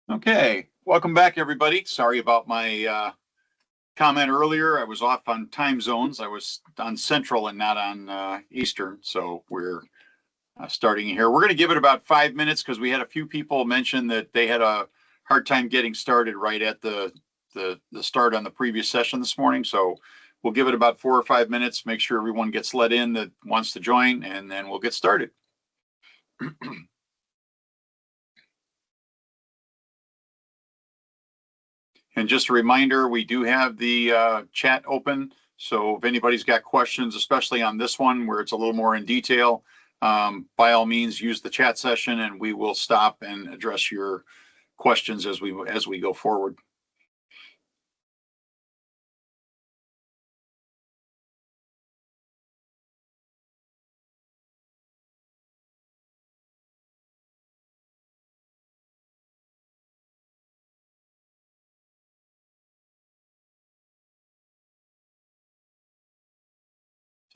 Okay, welcome back, everybody. Sorry about my comment earlier. I was off on time zones. I was on Central and not on Eastern, so we're starting here. We're going to give it about 5 minutes because we had a few people mention that they had a hard time getting started right at the start on the previous session this morning. So we'll give it about 4 or 5 minutes, make sure everyone gets let in that wants to join, and then we'll get started. And just a reminder, we do have the chat open. So if anybody's got questions, especially on this one where it's a little more in detail, by all means, use the chat session and we will stop and address your questions as we go forward.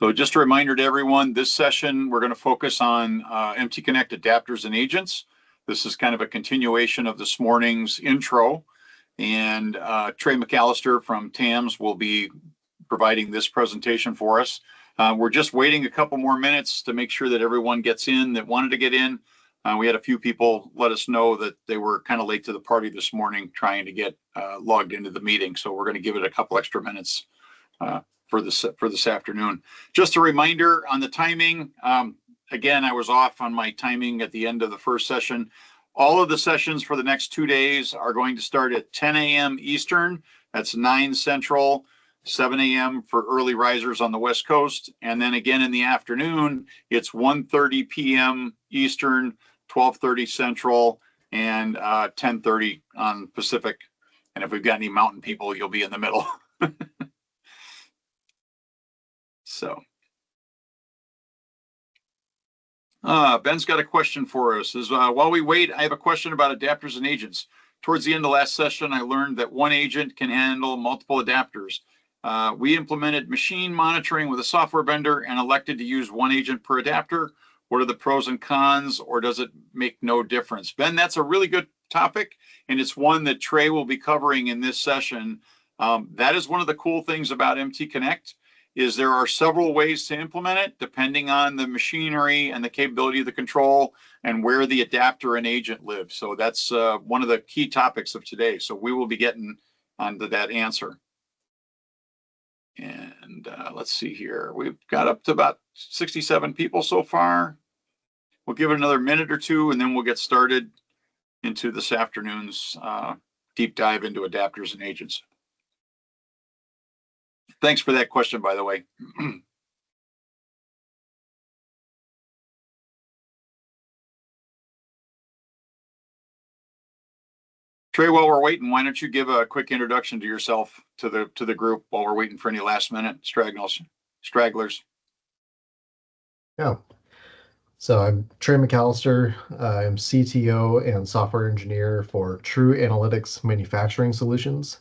So just a reminder to everyone, this session, we're going to focus on MTConnect adapters and agents. This is kind of a continuation of this morning's intro. And Trey McAllister from TAMS will be providing this presentation for us. We're just waiting a couple more minutes to make sure that everyone gets in that wanted to get in. We had a few people let us know that they were kind of late to the party this morning trying to get logged into the meeting. So we're going to give it a couple extra minutes for this afternoon. Just a reminder on the timing. Again, I was off on my timing at the end of the first session. All of the sessions for the next 2 days are going to start at 10 a.m. Eastern. That's 9 Central, 7 a.m. for early risers on the West Coast. And then again in the afternoon, it's 1:30 p.m. Eastern, 12:30 Central, and 10:30 on Pacific. And if we've got any mountain people, you'll be in the middle. So, Ben's got a question for us. While we wait, I have a question about adapters and agents. Towards the end of last session, I learned that one agent can handle multiple adapters. We implemented machine monitoring with a software vendor and elected to use one agent per adapter. What are the pros and cons, or does it make no difference? Ben, that's a really good topic, and it's one that Trey will be covering in this session. That is one of the cool things about MTConnect. Is there are several ways to implement it depending on the machinery and the capability of the control and where the adapter and agent live. So that's one of the key topics of today. So we will be getting onto that answer. And let's see here. We've got up to about 67 people so far. We'll give it another minute or two and then we'll get started into this afternoon's deep dive into adapters and agents. Thanks for that question, by the way. Trey, while we're waiting, why don't you give a quick introduction to yourself to the group while we're waiting for any last minute stragglers. Yeah. So I'm Trey McAllister. I'm CTO and software engineer for True Analytics Manufacturing Solutions.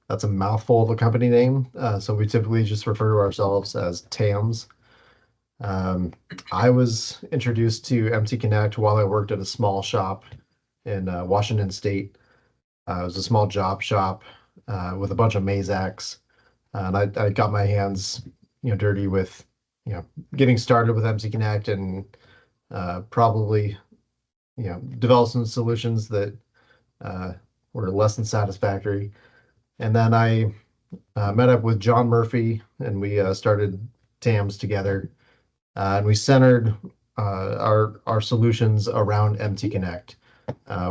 That's a mouthful of a company name. So we typically just refer to ourselves as TAMS. I was introduced to MTConnect while I worked at a small shop in Washington State. It was a small job shop with a bunch of Mazaks. And I got my hands, dirty with, getting started with MTConnect and probably, developed some solutions that were less than satisfactory. And then I met up with John Murphy, and we started TAMS together. And we centered our solutions around MTConnect.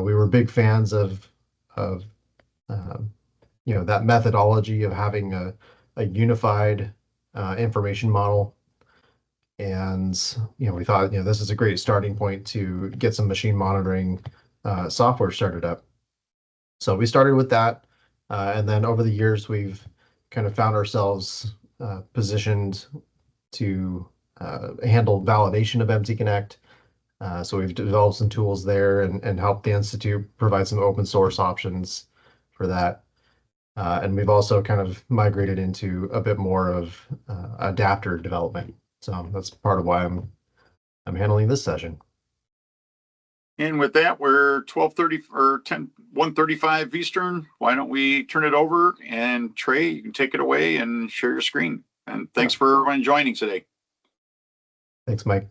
We were big fans of that methodology of having a unified information model. And we thought this is a great starting point to get some machine monitoring software started up. So we started with that. And then over the years, we've kind of found ourselves positioned to handle validation of MTConnect. So we've developed some tools there and helped the Institute provide some open source options for that. And we've also kind of migrated into a bit more of adapter development. So that's part of why I'm handling this session. And with that, we're 12:30 or 1:35 Eastern. Why don't we turn it over, and Trey, you can take it away and share your screen. And thanks for everyone joining today. Thanks, Mike.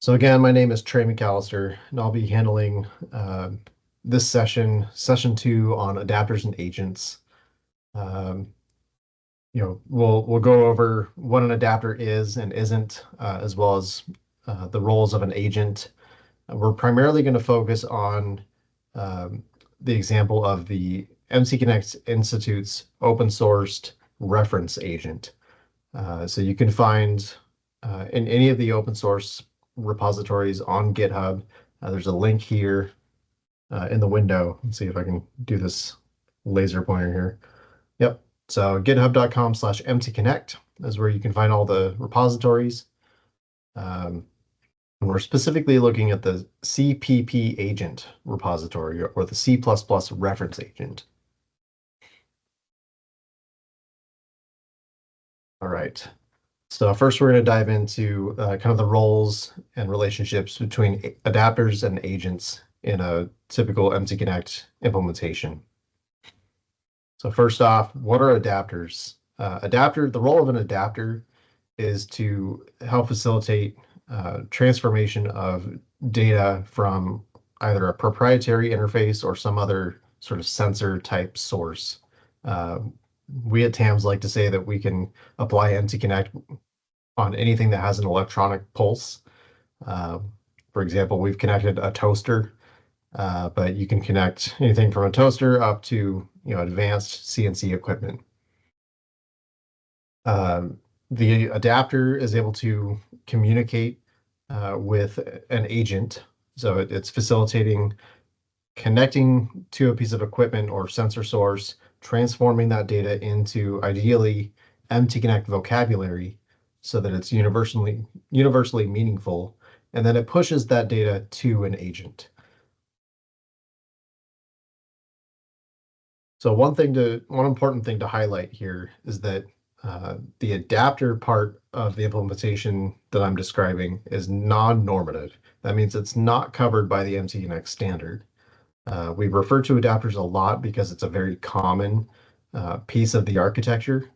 So again, my name is Trey McAllister, and I'll be handling this session 2 on adapters and agents. We'll go over what an adapter is and isn't, as well as the roles of an agent. We're primarily going to focus on the example of the MTConnect Institute's open sourced reference agent. So you can find in any of the open source repositories on GitHub. There's a link here in the window. Let's see if I can do this laser pointer here. Yep. So github.com/mtconnect is where you can find all the repositories. And we're specifically looking at the CPP agent repository, or the C++ reference agent. All right. So first we're going to dive into kind of the roles and relationships between adapters and agents in a typical MTConnect implementation. So first off, what are adapters? The role of an adapter is to help facilitate transformation of data from either a proprietary interface or some other sort of sensor type source. We at TAMS like to say that we can apply MTConnect on anything that has an electronic pulse. For example, we've connected a toaster, but you can connect anything from a toaster up to advanced CNC equipment. The adapter is able to communicate with an agent, so it's facilitating connecting to a piece of equipment or sensor source, transforming that data into ideally MTConnect vocabulary so that it's universally meaningful, and then it pushes that data to an agent. So one important thing to highlight here is that the adapter part of the implementation that I'm describing is non-normative. That means it's not covered by the MTConnect standard. We refer to adapters a lot because it's a very common piece of the architecture,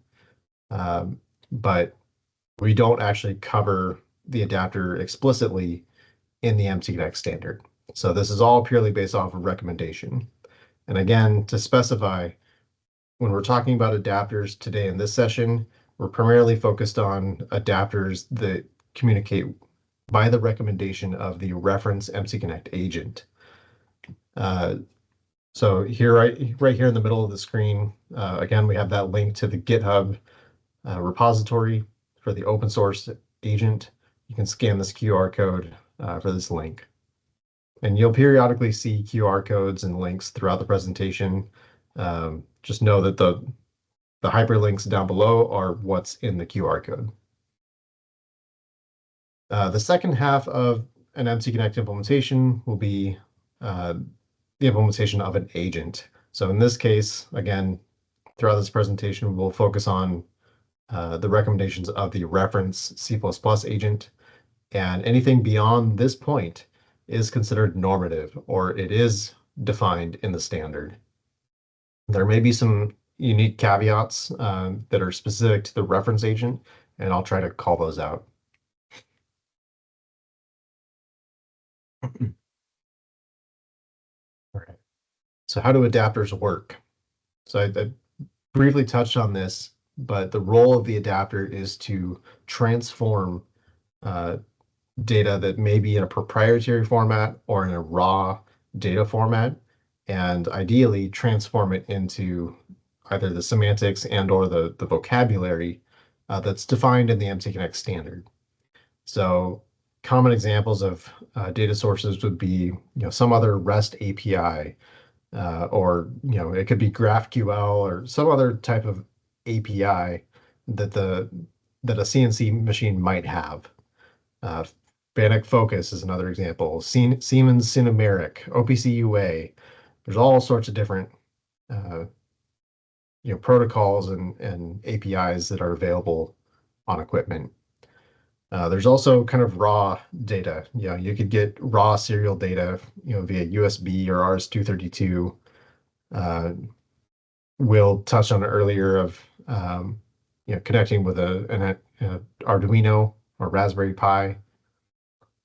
but we don't actually cover the adapter explicitly in the MTConnect standard. So this is all purely based off of recommendation. And again, to specify, when we're talking about adapters today in this session, we're primarily focused on adapters that communicate by the recommendation of the reference MTConnect agent. So here, right here in the middle of the screen, again, we have that link to the GitHub repository for the open source agent. You can scan this QR code for this link. And you'll periodically see QR codes and links throughout the presentation. Just know that the hyperlinks down below are what's in the QR code. The second half of an MTConnect implementation will be the implementation of an agent. So in this case, again, throughout this presentation, we'll focus on the recommendations of the reference C++ agent, and anything beyond this point is considered normative, or it is defined in the standard. There may be some unique caveats that are specific to the reference agent, and I'll try to call those out. All right. So how do adapters work? So I briefly touched on this, but the role of the adapter is to transform data that may be in a proprietary format or in a raw data format, and ideally transform it into either the semantics and or the vocabulary that's defined in the MTConnect standard. So common examples of data sources would be some other REST API, or it could be GraphQL or some other type of API that a CNC machine might have. Bannock Focus is another example. Siemens Cinemeric, OPC UA. There's all sorts of different protocols and APIs that are available on equipment. There's also kind of raw data. You could get raw serial data, via USB or RS-232. We'll touch on it earlier of connecting with an Arduino or Raspberry Pi.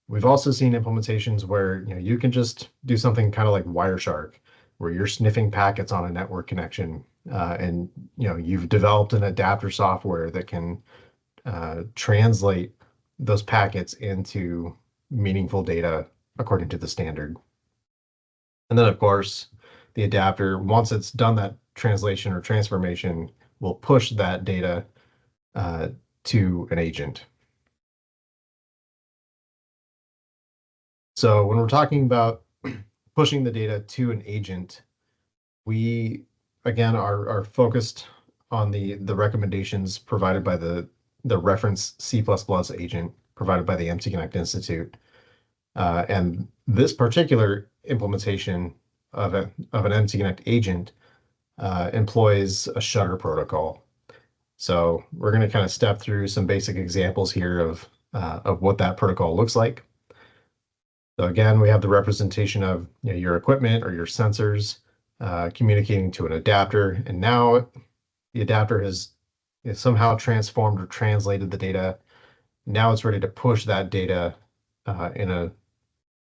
We've also seen implementations where you can just do something kind of like Wireshark, where you're sniffing packets on a network connection, and you've developed an adapter software that can translate those packets into meaningful data according to the standard. And then, of course, the adapter, once it's done that translation or transformation, will push that data to an agent. So when we're talking about pushing the data to an agent, we, again, are focused on the recommendations provided by the reference C++ agent provided by the MTConnect Institute. And this particular implementation of an MTConnect agent employs a shutter protocol. So we're going to kind of step through some basic examples here of what that protocol looks like. So again, we have the representation of your equipment or your sensors communicating to an adapter, and now the adapter has somehow transformed or translated the data. Now it's ready to push that data in a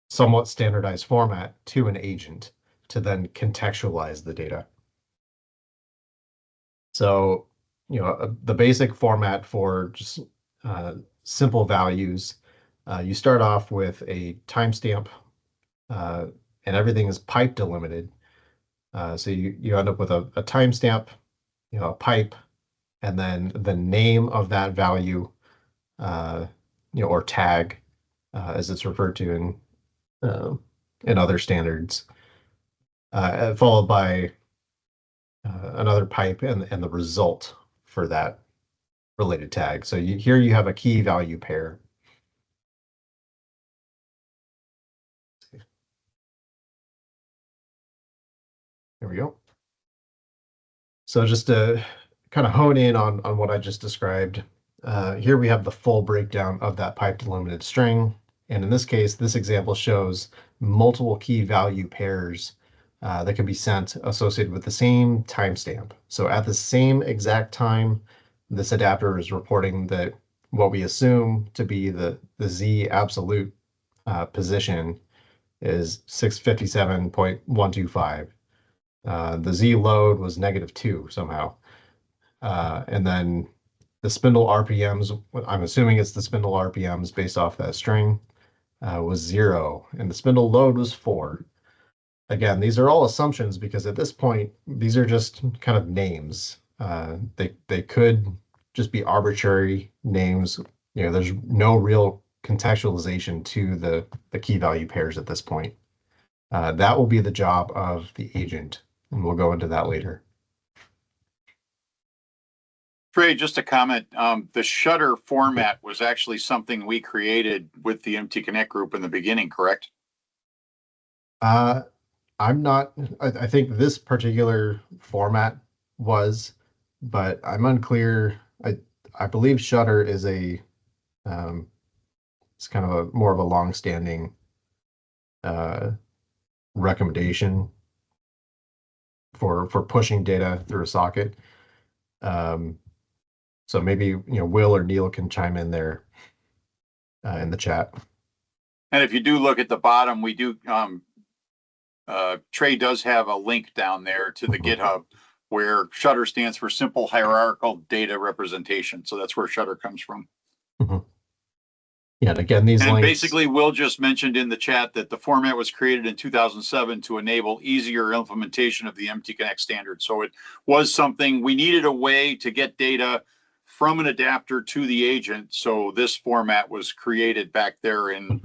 somewhat standardized format to an agent to then contextualize the data. So, the basic format for just simple values, you start off with a timestamp, and everything is pipe delimited. So you end up with a timestamp, a pipe, and then the name of that value, or tag, as it's referred to in other standards, followed by another pipe and the result for that related tag. So here you have a key value pair. There we go. So just to kind of hone in on what I just described, here we have the full breakdown of that pipe delimited string. And in this case, this example shows multiple key value pairs that can be sent associated with the same timestamp. So at the same exact time, this adapter is reporting that what we assume to be the Z absolute position is 657.125. The Z load was -2 somehow. And then the spindle RPMs, I'm assuming it's the spindle RPMs based off that string, was 0, and the spindle load was 4. Again, these are all assumptions because at this point, these are just kind of names. They could just be arbitrary names. There's no real contextualization to the key value pairs at this point. That will be the job of the agent, and we'll go into that later. Trey, just a comment. The shutter format was actually something we created with the MTConnect group in the beginning, correct? I think this particular format was, but I'm unclear. I believe shutter is it's kind of more of a long-standing recommendation for pushing data through a socket. So maybe Will or Neil can chime in there in the chat. And if you do look at the bottom, we do Trey does have a link down there to the GitHub where shutter stands for simple hierarchical data representation. So that's where shutter comes from. Yeah, and again, these links. Basically, Will just mentioned in the chat that the format was created in 2007 to enable easier implementation of the MTConnect standard. So it was something we needed a way to get data from an adapter to the agent. So this format was created back there in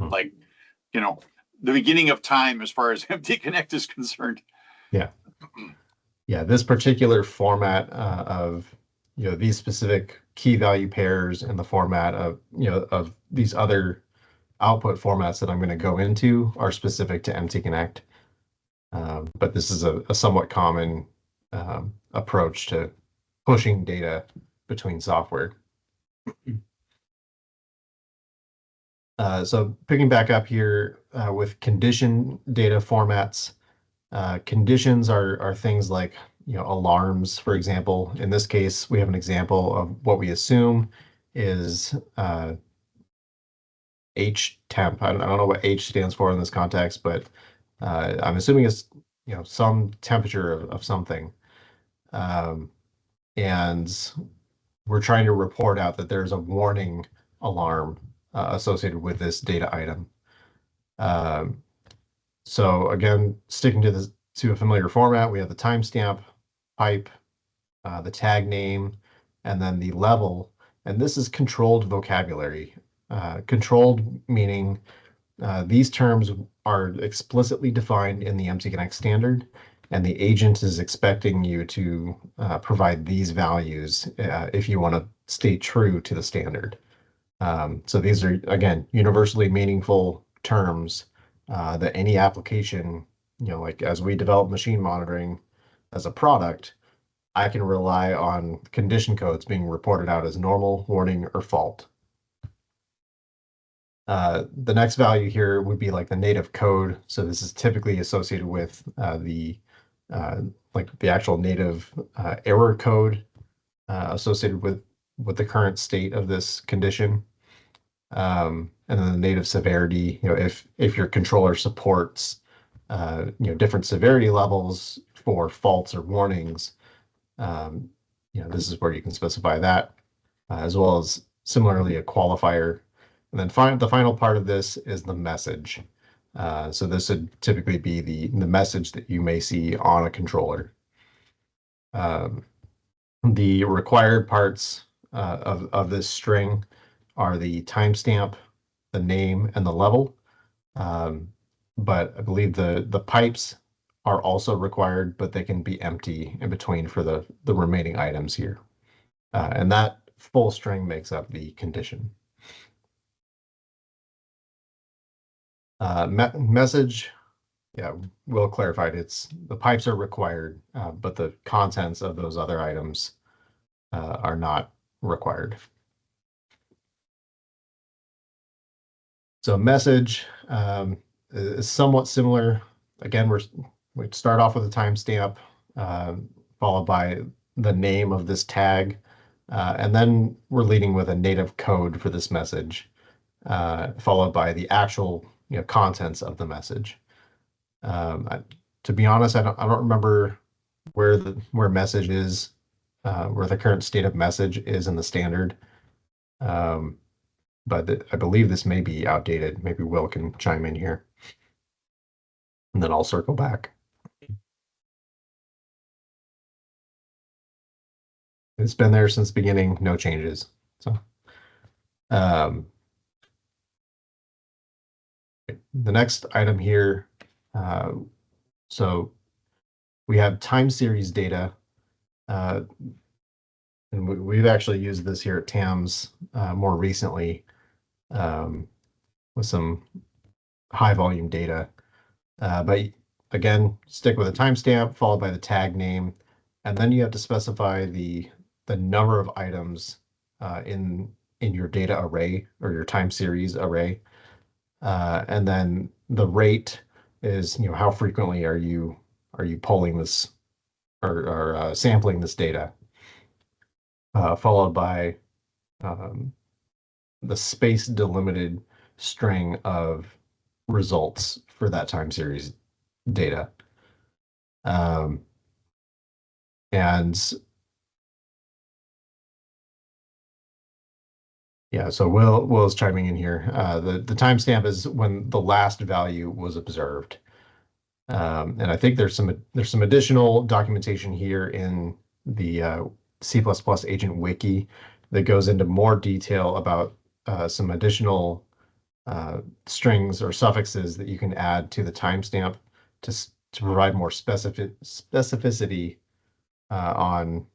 the beginning of time as far as MTConnect is concerned. Yeah. Yeah, this particular format of these specific key value pairs in the format of of these other output formats that I'm going to go into are specific to MTConnect. But this is a somewhat common approach to pushing data between software. So picking back up here with condition data formats, conditions are things like alarms, for example. In this case, we have an example of what we assume is H temp. I don't know what H stands for in this context, but I'm assuming it's some temperature of something. And we're trying to report out that there's a warning alarm associated with this data item. Um, so again, sticking to a familiar format, we have the timestamp, pipe, the tag name, and then the level. And this is controlled vocabulary. Controlled meaning these terms are explicitly defined in the MTConnect standard, and the agent is expecting you to provide these values if you want to stay true to the standard. So these are, again, universally meaningful terms that any application, like as we develop machine monitoring as a product, I can rely on condition codes being reported out as normal, warning, or fault. The next value here would be like the native code. So this is typically associated with like the actual native error code associated with the current state of this condition. And then the native severity, if your controller supports different severity levels for faults or warnings, this is where you can specify that, as well as similarly a qualifier. And then the final part of this is the message. So this would typically be the message that you may see on a controller. The required parts of this string are the timestamp, the name, and the level. But I believe the pipes are also required, but they can be empty in between for the remaining items here. And that full string makes up the condition. Message, yeah, Will clarified the pipes are required, but the contents of those other items are not required. So message is somewhat similar. Again, we start off with a timestamp, followed by the name of this tag, and then we're leading with a native code for this message, followed by the actual contents of the message. To be honest, I don't remember where message is, where the current state of message is in the standard. But I believe this may be outdated. Maybe Will can chime in here. And then I'll circle back. It's been there since the beginning, no changes. So the next item here, so we have time series data. And we've actually used this here at TAMS more recently with some high volume data. But again, stick with a timestamp followed by the tag name, and then you have to specify the number of items in your data array or your time series array, and then the rate is how frequently are you pulling this or sampling this data, followed by the space delimited string of results for that time series data. And yeah, so Will's chiming in here. The timestamp is when the last value was observed. And I think there's some additional documentation here in the C++ agent wiki that goes into more detail about some additional strings or suffixes that you can add to the timestamp to provide more specificity on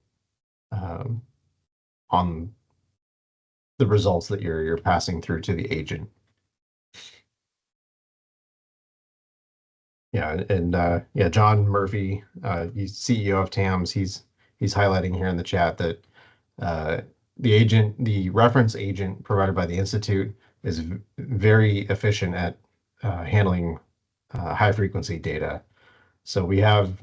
the results that you're passing through to the agent. Yeah, and yeah, John Murphy, he's CEO of TAMS. He's highlighting here in the chat that the reference agent provided by the Institute is very efficient at handling high frequency data. So we have,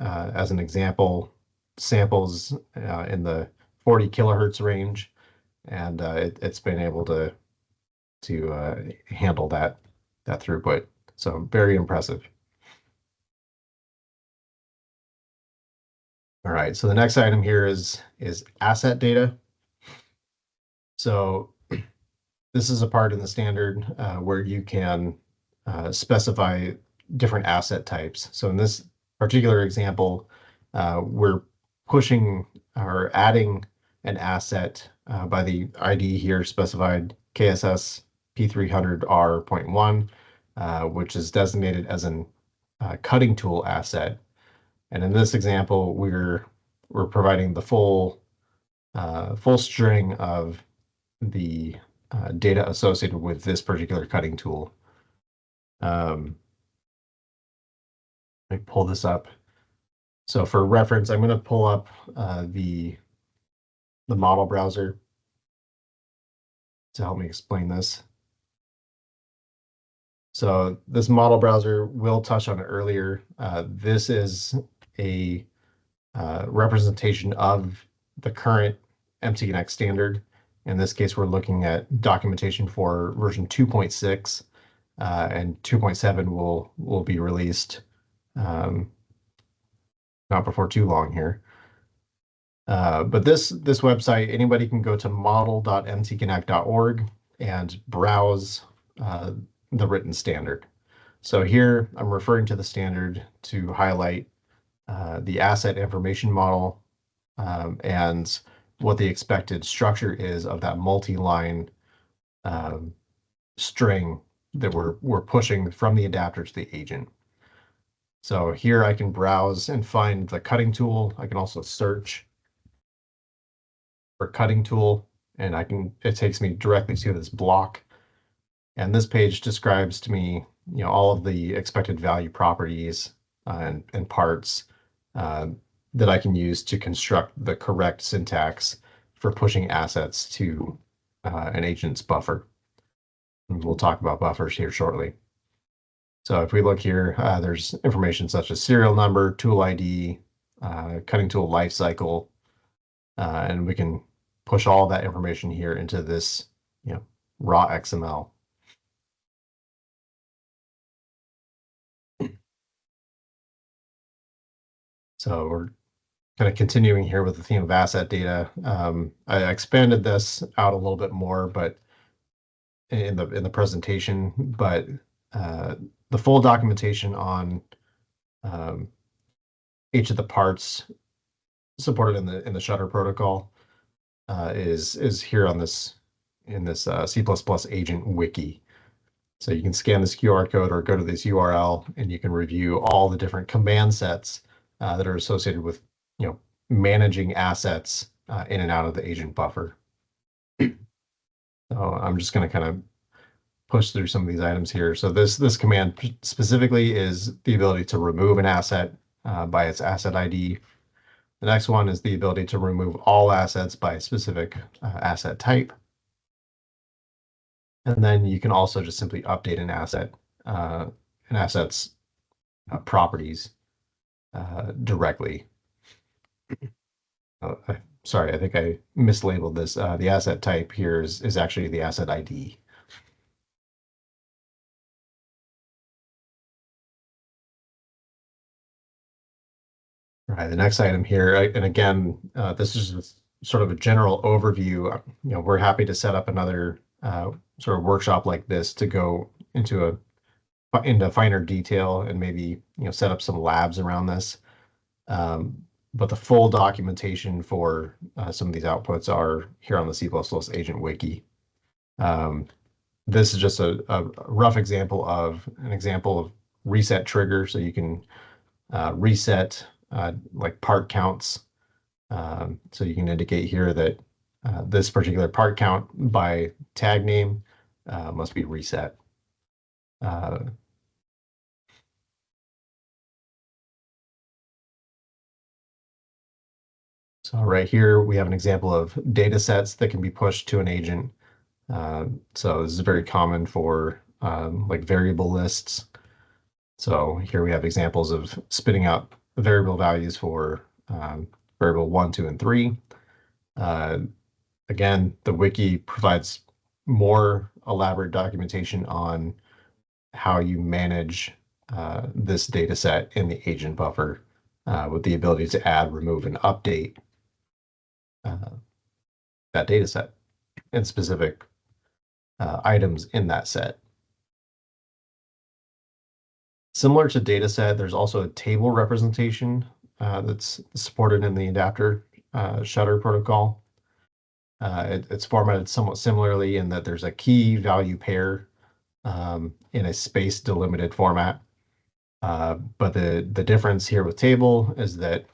as an example, samples in the 40 kilohertz range, and it's been able to handle that throughput. So very impressive. All right, so the next item here is asset data. So this is a part in the standard where you can specify different asset types. So in this particular example, we're pushing or adding an asset by the ID here specified KSS P300R.1, which is designated as an cutting tool asset. And in this example, we're providing the full string of the data associated with this particular cutting tool. Let me pull this up. So for reference, I'm going to pull up the model browser to help me explain this. So this model browser, will touch on it earlier. This is a representation of the current MTConnect standard. In this case, we're looking at documentation for version 2.6, and 2.7 will be released not before too long here. But this website, anybody can go to model.mtconnect.org and browse the written standard. So here I'm referring to the standard to highlight the asset information model and what the expected structure is of that multi-line string that we're pushing from the adapter to the agent. So here I can browse and find the cutting tool. I can also search for cutting tool, and it takes me directly to this block. And this page describes to me, all of the expected value properties and parts that I can use to construct the correct syntax for pushing assets to an agent's buffer. And we'll talk about buffers here shortly. So if we look here, there's information such as serial number, tool ID, cutting tool life cycle, and we can push all that information here into this, raw XML. So we're kind of continuing here with the theme of asset data. I expanded this out a little bit more, but in the presentation, but the full documentation on each of the parts supported in the Shutter protocol is here on this C++ agent wiki. So you can scan this QR code or go to this URL, and you can review all the different command sets that are associated with managing assets in and out of the agent buffer. So I'm just going to kind of push through some of these items here. So this command specifically is the ability to remove an asset by its asset ID. The next one is the ability to remove all assets by a specific asset type. And then you can also just simply update an asset's properties directly. Sorry, I think I mislabeled this. The asset type here is actually the asset ID. All right, the next item here, and again, this is just sort of a general overview. We're happy to set up another sort of workshop like this to go into finer detail and maybe set up some labs around this. But the full documentation for some of these outputs are here on the C++ agent wiki. This is just a rough example of reset trigger, so you can reset like part counts. So you can indicate here that this particular part count by tag name must be reset. So right here, we have an example of data sets that can be pushed to an agent. So this is very common for like variable lists. So here we have examples of spitting out variable values for variable 1, 2, and 3. Again, the wiki provides more elaborate documentation on how you manage this data set in the agent buffer with the ability to add, remove, and update that data set and specific items in that set. Similar to dataset, there's also a table representation that's supported in the adapter shutter protocol. It's formatted somewhat similarly in that there's a key value pair in a space delimited format. But the difference here with table is that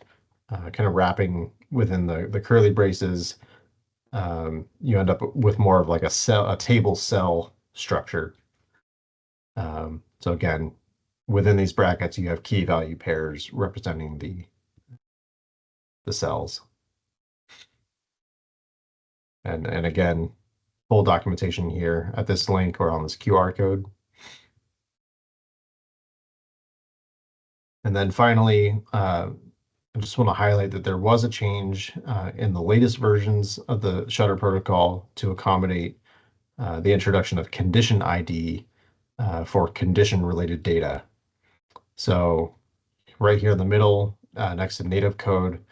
kind of wrapping within the curly braces, you end up with more of like a table cell structure. So again, within these brackets, you have key value pairs representing the cells. And again, full documentation here at this link or on this QR code. And then finally, I just want to highlight that there was a change in the latest versions of the Shutter protocol to accommodate the introduction of condition ID for condition-related data. So right here in the middle, next to native code,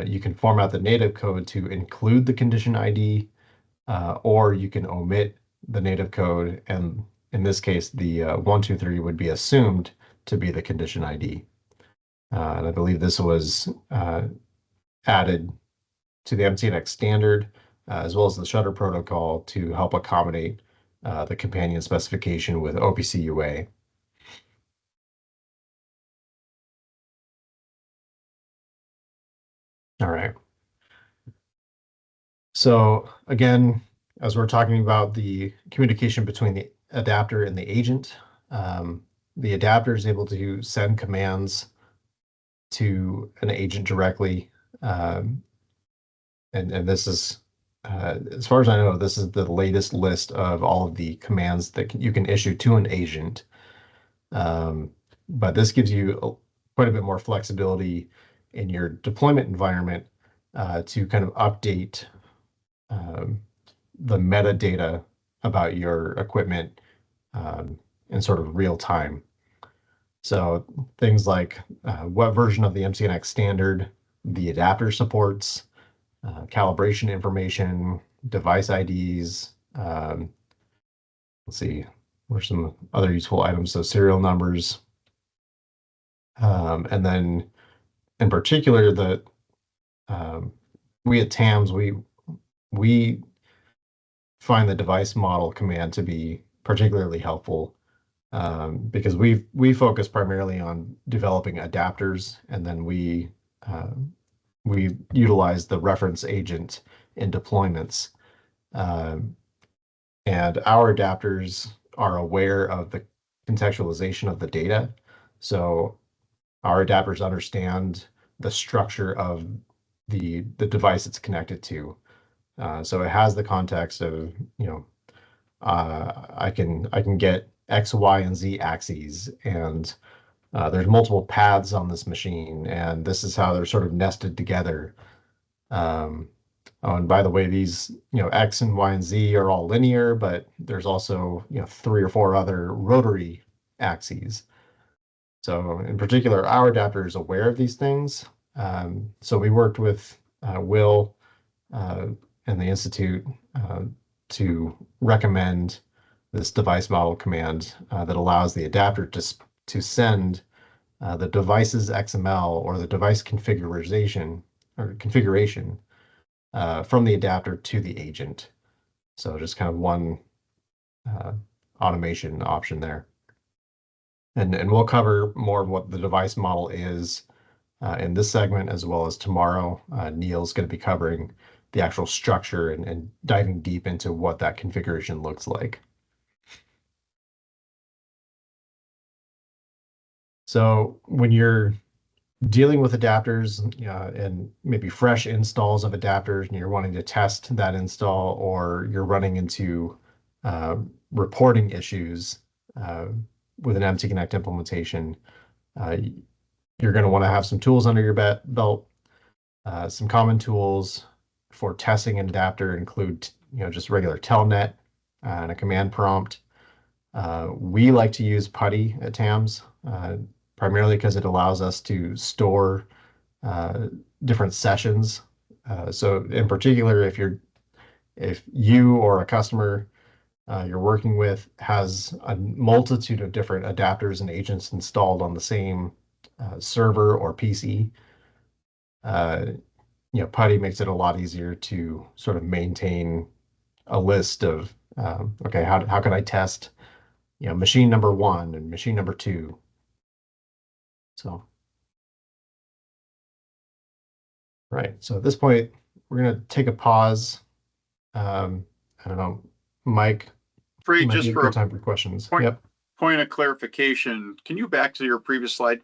you can format the native code to include the condition ID, or you can omit the native code, and in this case, the 1, 2, 3 would be assumed to be the condition ID. And I believe this was added to the MTConnect standard, as well as the Shutter protocol to help accommodate the companion specification with OPC UA. All right. So again, as we're talking about the communication between the adapter and the agent, the adapter is able to send commands to an agent directly. And this is, as far as I know, this is the latest list of all of the commands that you can issue to an agent. But this gives you quite a bit more flexibility in your deployment environment to kind of update the metadata about your equipment in sort of real time. So things like what version of the MTConnect standard the adapter supports, calibration information, device IDs. Let's see, what are some other useful items? So serial numbers. And then in particular, we at TAMS, we find the device model command to be particularly helpful because we focus primarily on developing adapters, and then we utilize the reference agent in deployments. And our adapters are aware of the contextualization of the data. So our adapters understand the structure of the device it's connected to. So it has the context of, I can get X, Y, and Z axes, and there's multiple paths on this machine, and this is how they're sort of nested together. Oh, and by the way, these, X and Y and Z are all linear, but there's also, 3 or 4 other rotary axes. So in particular, our adapter is aware of these things. So we worked with Will and the Institute to recommend this device model command that allows the adapter to send the device's XML or the device configuration from the adapter to the agent. So just kind of one automation option there. And we'll cover more of what the device model is in this segment, as well as tomorrow. Neil's going to be covering the actual structure and diving deep into what that configuration looks like. So when you're dealing with adapters, and maybe fresh installs of adapters, and you're wanting to test that install, or you're running into reporting issues uh, with an MTConnect implementation, uh, you're going to want to have some tools under your belt. Some common tools for testing an adapter include, just regular telnet and a command prompt. We like to use PuTTY at TAMS, primarily because it allows us to store uh, different sessions. So in particular, if you or a customer you're working with has a multitude of different adapters and agents installed on the same server or PC, uh, PuTTY makes it a lot easier to sort of maintain a list of okay, how can I test machine number 1 and machine number 2. So right. So at this point, we're going to take a pause. I don't know, Mike, Free, might be just a for good a time for questions. point, Yep. point of clarification, can you back to your previous slide?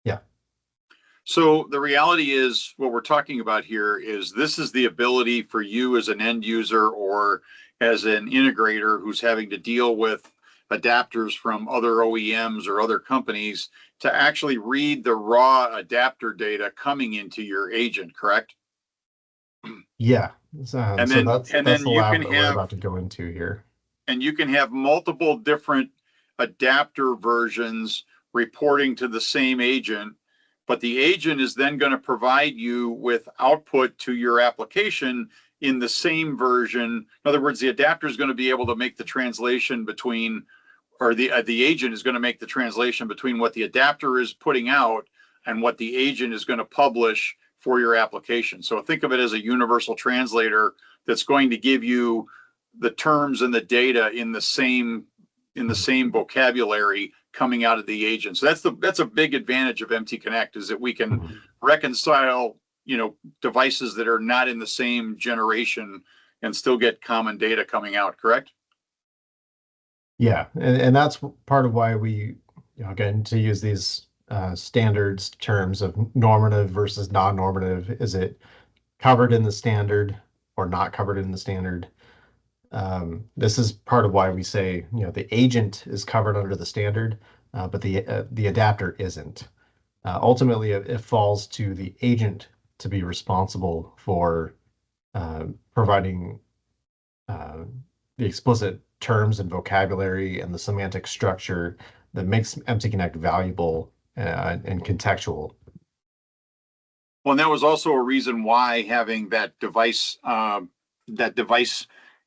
Yeah. So the reality is what we're talking about here is this is the ability for you as an end user or as an integrator who's having to deal with adapters from other OEMs or other companies to actually read the raw adapter data coming into your agent, correct? Yeah. And So then that's the you lab can that we're have about to go into here. multiple different adapter versions reporting to the same agent, but the agent is then going to provide you with output to your application in the same version. In other words, the adapter is going to be able to make the translation between, or the agent is going to make the translation between what the adapter is putting out and what the agent is going to publish for your application. So think of it as a universal translator that's going to give you the terms and the data in the same vocabulary coming out of the agent. So that's a big advantage of MTConnect, is that we can Mhm. reconcile devices that are not in the same generation and still get common data coming out, correct? Yeah, and that's part of why we, again, to use these standards terms of normative versus non-normative. Is it covered in the standard or not covered in the standard? This is part of why we say, the agent is covered under the standard, but the adapter isn't. Ultimately, it falls to the agent to be responsible for providing uh, the explicit terms and vocabulary and the semantic structure that makes MTConnect valuable and contextual. Well, and that was also a reason why having that device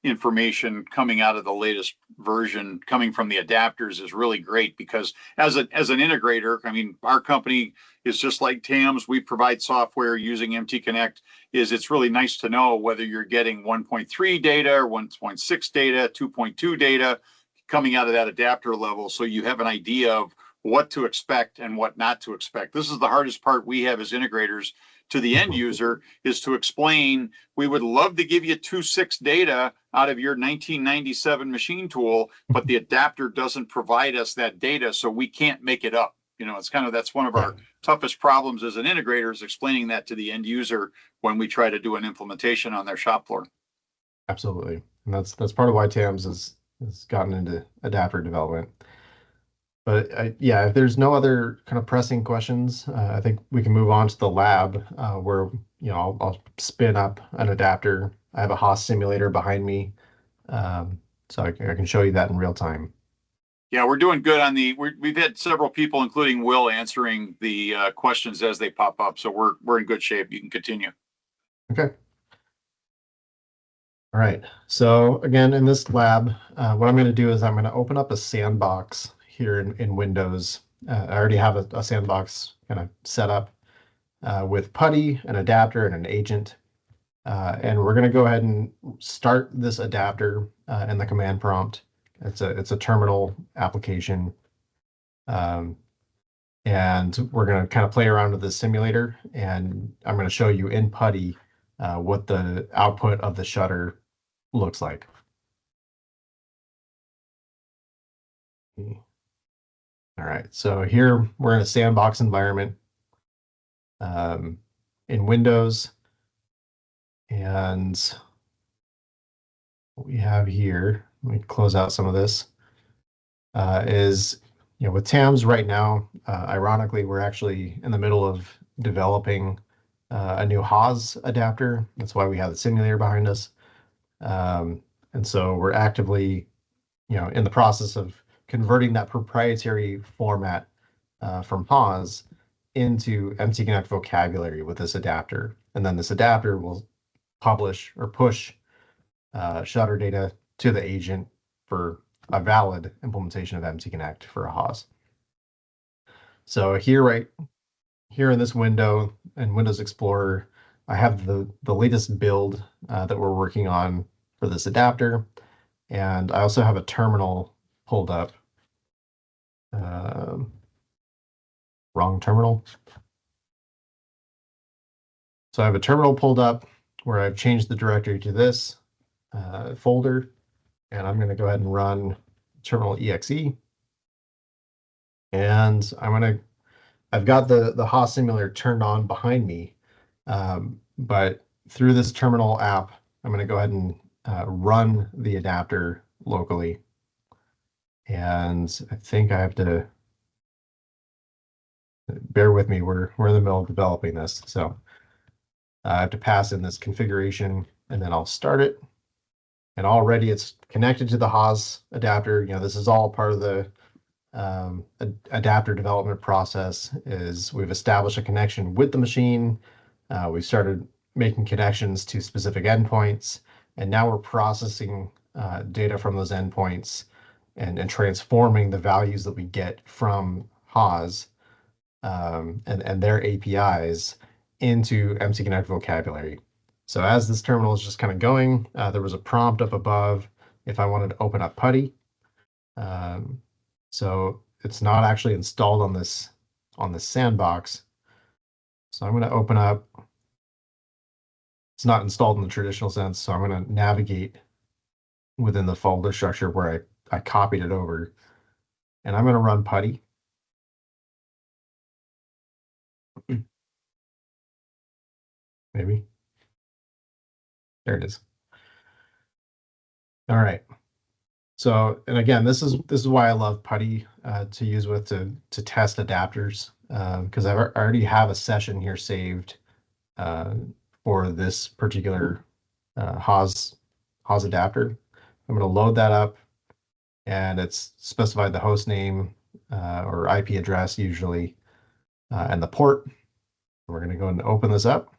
information coming out of the latest version, coming from the adapters, is really great, because as an integrator, I mean, our company is just like TAMS. We provide software using MTConnect. It's really nice to know whether you're getting 1.3 data or 1.6 data, 2.2 data coming out of that adapter level, so you have an idea of what to expect and what not to expect. This is the hardest part we have as integrators to the end user, is to explain, we would love to give you 2.6 data out of your 1997 machine tool, but the adapter doesn't provide us that data, so we can't make it up. It's that's one of our toughest problems as an integrator, is explaining that to the end user when we try to do an implementation on their shop floor. Absolutely. And that's part of why TAMS has gotten into adapter development. But yeah, if there's no other kind of pressing questions, I think we can move on to the lab where I'll spin up an adapter. I have a Haas simulator behind me, so I can show you that in real time. Yeah, we're doing good on we've had several people, including Will, answering the questions as they pop up. So we're in good shape. You can continue. Okay. All right. So again, in this lab, what I'm going to do is I'm going to open up a sandbox here in Windows. I already have a sandbox kind of set up with PuTTY, an adapter, and an agent. And we're going to go ahead and start this adapter in the command prompt. It's a terminal application. And we're going to kind of play around with the simulator, and I'm going to show you in PuTTY what the output of the shutter looks like. All right, so here we're in a sandbox environment. in Windows. And what we have here, let me close out some of this, is, with TAMS right now, ironically, we're actually in the middle of developing a new Haas adapter. That's why we have the simulator behind us. And so we're actively, in the process of converting that proprietary format from Haas into MTConnect vocabulary with this adapter. And then this adapter will publish or push shutter data to the agent for a valid implementation of MTConnect for a Haas. So right here in this window in Windows Explorer, I have the latest build that we're working on for this adapter. And I also have a terminal pulled up. Wrong terminal. So I have a terminal pulled up where I've changed the directory to this folder, and I'm going to go ahead and run terminal exe. And I've got the Haas simulator turned on behind me, but through this terminal app, I'm going to go ahead and run the adapter locally. And I think I have to bear with me. We're in the middle of developing this, so I have to pass in this configuration, and then I'll start it. And already it's connected to the Haas adapter. This is all part of the adapter development process. Is we've established a connection with the machine. We've started making connections to specific endpoints, and now we're processing data from those endpoints and transforming the values that we get from Haas and their APIs into MTConnect vocabulary. So as this terminal is just kind of going, there was a prompt up above if I wanted to open up PuTTY. So it's not actually installed on this sandbox. So I'm going to open up. It's not installed in the traditional sense, so I'm going to navigate within the folder structure where I copied it over, and I'm going to run PuTTY. Maybe. There it is. All right. So, and again, this is why I love PuTTY to use with to test adapters, because I already have a session here saved for this particular Haas adapter. I'm going to load that up, and it's specified the host name or IP address usually, and the port. We're going to go and open this up.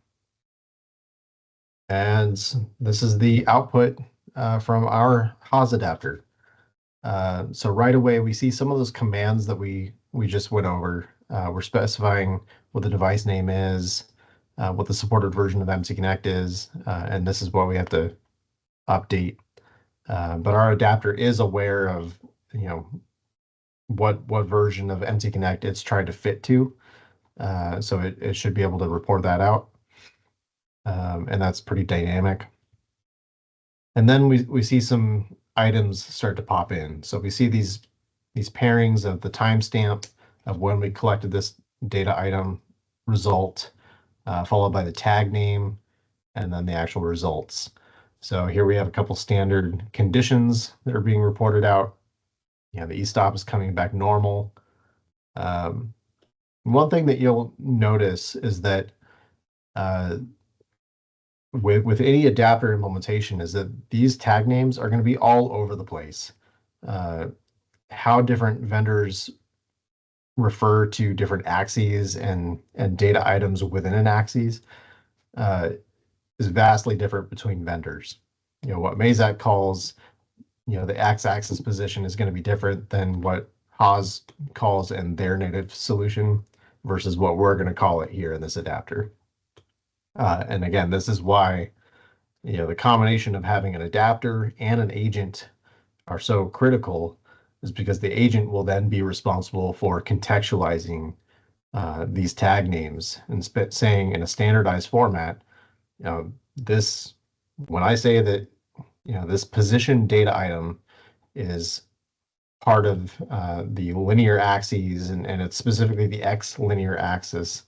And this is the output from our Haas adapter. So right away, we see some of those commands that we just went over. We're specifying what the device name is, what the supported version of MTConnect is, and this is what we have to update. But our adapter is aware of, what version of MTConnect it's trying to fit to. So it should be able to report that out. And that's pretty dynamic. And then we see some items start to pop in. So we see these pairings of the timestamp of when we collected this data item result, followed by the tag name, and then the actual results. So here we have a couple standard conditions that are being reported out. The e-stop is coming back normal. One thing that you'll notice is that with any adapter implementation is that these tag names are going to be all over the place. How different vendors refer to different axes and data items within an axis is vastly different between vendors. What Mazak calls, the x-axis position is going to be different than what Haas calls in their native solution versus what we're going to call it here in this adapter. And again, this is why, the combination of having an adapter and an agent are so critical, is because the agent will then be responsible for contextualizing these tag names and saying in a standardized format, this, when I say that, this position data item is part of the linear axes, and it's specifically the X linear axis,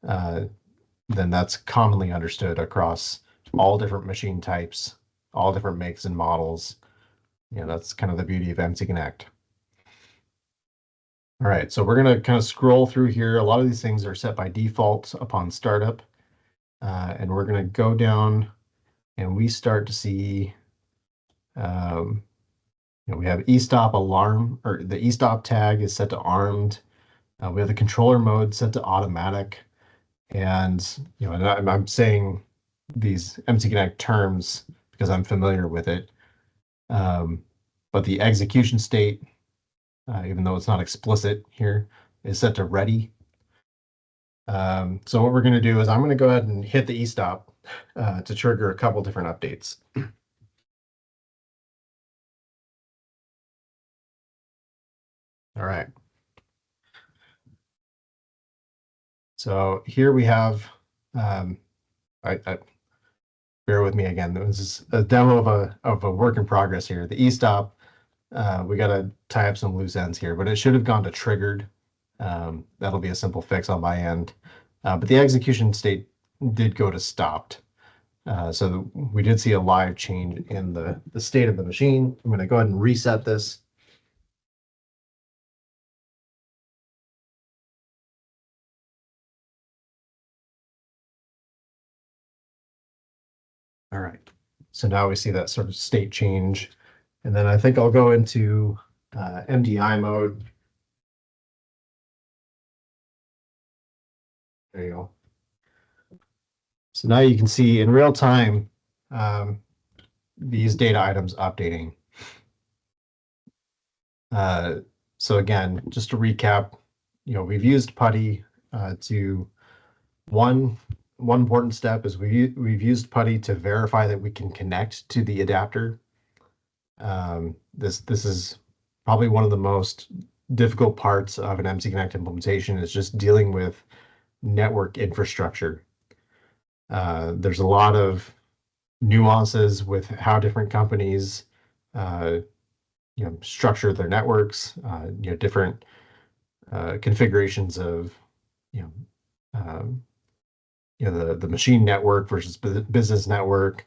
then that's commonly understood across all different machine types, all different makes and models. That's kind of the beauty of MTConnect. All right, so we're going to kind of scroll through here. A lot of these things are set by default upon startup. And we're going to go down and we start to see, we have eStop alarm, or the eStop tag is set to armed. We have the controller mode set to automatic. And, and I'm saying these MTConnect terms because I'm familiar with it. But the execution state, even though it's not explicit here, is set to ready. So what we're going to do is I'm going to go ahead and hit the eStop to trigger a couple different updates. All right. So here we have, bear with me again. This is a demo of a work in progress here. The eStop, we got to tie up some loose ends here, but it should have gone to triggered. That'll be a simple fix on my end. But the execution state did go to stopped. So we did see a live change in the state of the machine. I'm going to go ahead and reset this. All right. So now we see that sort of state change. And then I think I'll go into MDI mode. There you go. So now you can see in real time these data items updating. So again, just to recap, we've used PuTTY to one important step is we've used PuTTY to verify that we can connect to the adapter. This is probably one of the most difficult parts of an MTConnect implementation is just dealing with network infrastructure. There's a lot of nuances with how different companies structure their networks, different configurations of the machine network versus business network,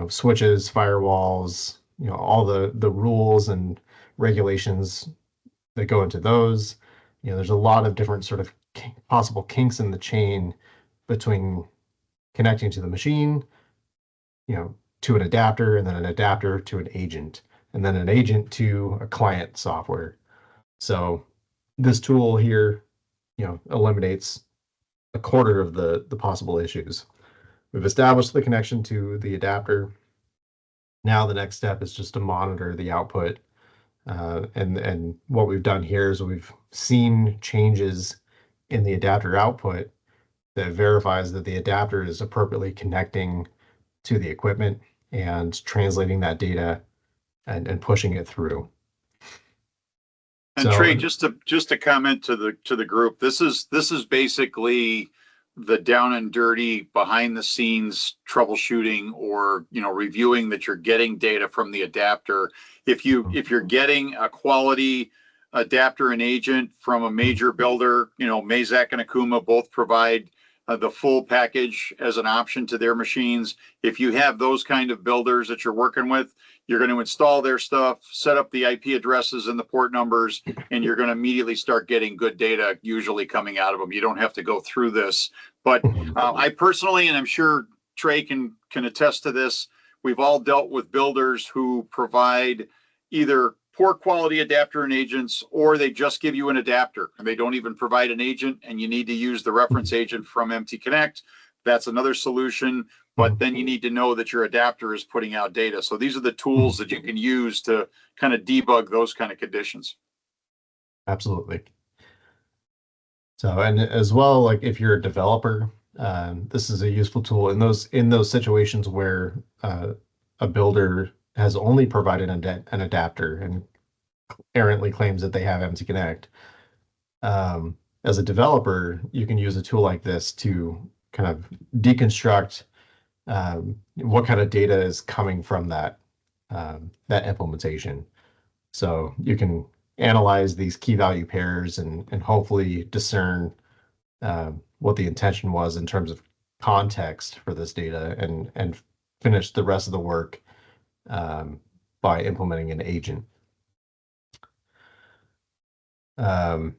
switches, firewalls, all the rules and regulations that go into those. There's a lot of different sort of possible kinks in the chain between connecting to the machine, to an adapter, and then an adapter to an agent, and then an agent to a client software. So this tool here, eliminates a quarter of the possible issues. We've established the connection to the adapter. Now the next step is just to monitor the output. And what we've done here is we've seen changes in the adapter output that verifies that the adapter is appropriately connecting to the equipment and translating that data and pushing it through. And so, Trey, just to comment to the group, this is basically the down and dirty behind the scenes troubleshooting or reviewing that you're getting data from the adapter. If you're getting a quality adapter and agent from a major builder, Mazak and Akuma both provide the full package as an option to their machines. If you have those kind of builders that you're working with, you're going to install their stuff, set up the IP addresses and the port numbers, and you're going to immediately start getting good data usually coming out of them. You don't have to go through this. But I personally, and I'm sure Trey can attest to this, we've all dealt with builders who provide either poor quality adapter and agents, or they just give you an adapter and they don't even provide an agent, and you need to use the reference agent from MTConnect. That's another solution, but then you need to know that your adapter is putting out data. So these are the tools that you can use to kind of debug those kind of conditions. Absolutely. So, and as well, like if you're a developer, this is a useful tool in those situations where a builder has only provided an adapter and errantly claims that they have MTConnect. As a developer, you can use a tool like this to kind of deconstruct what kind of data is coming from that implementation. So you can analyze these key value pairs and hopefully discern what the intention was in terms of context for this data, and finish the rest of the work by implementing an agent. And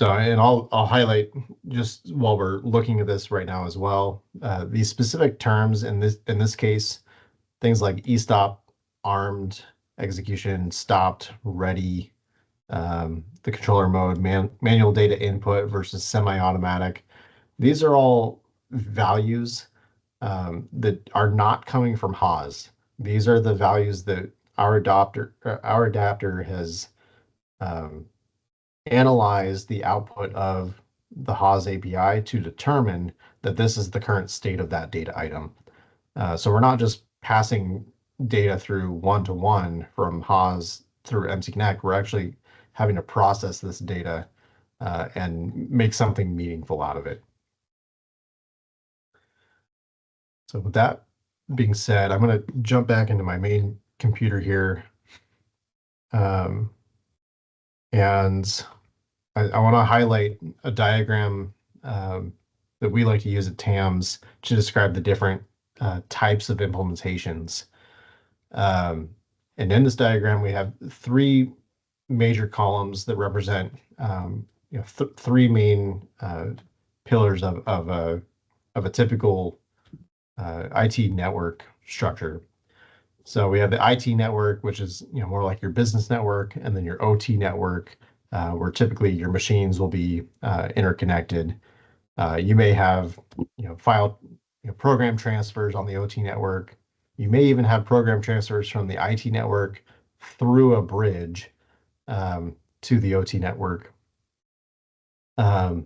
I'll highlight, just while we're looking at this right now as well, these specific terms in this case, things like e-stop, armed execution, stopped, ready, the controller mode, manual data input versus semi-automatic. These are all values that are not coming from HAWS. These are the values that our adapter has analyze the output of the HAWS API to determine that this is the current state of that data item. So we're not just passing data through one-to-one from HAWS through MTConnect. We're actually having to process this data and make something meaningful out of it. So with that being said, I'm going to jump back into my main computer here. And I want to highlight a diagram that we like to use at TAMS to describe the different types of implementations. And in this diagram, we have three major columns that represent three main pillars of a typical IT network structure. So we have the IT network, which is more like your business network, and then your OT network, where typically your machines will be interconnected. You may have file program transfers on the OT network. You may even have program transfers from the IT network through a bridge to the OT network. But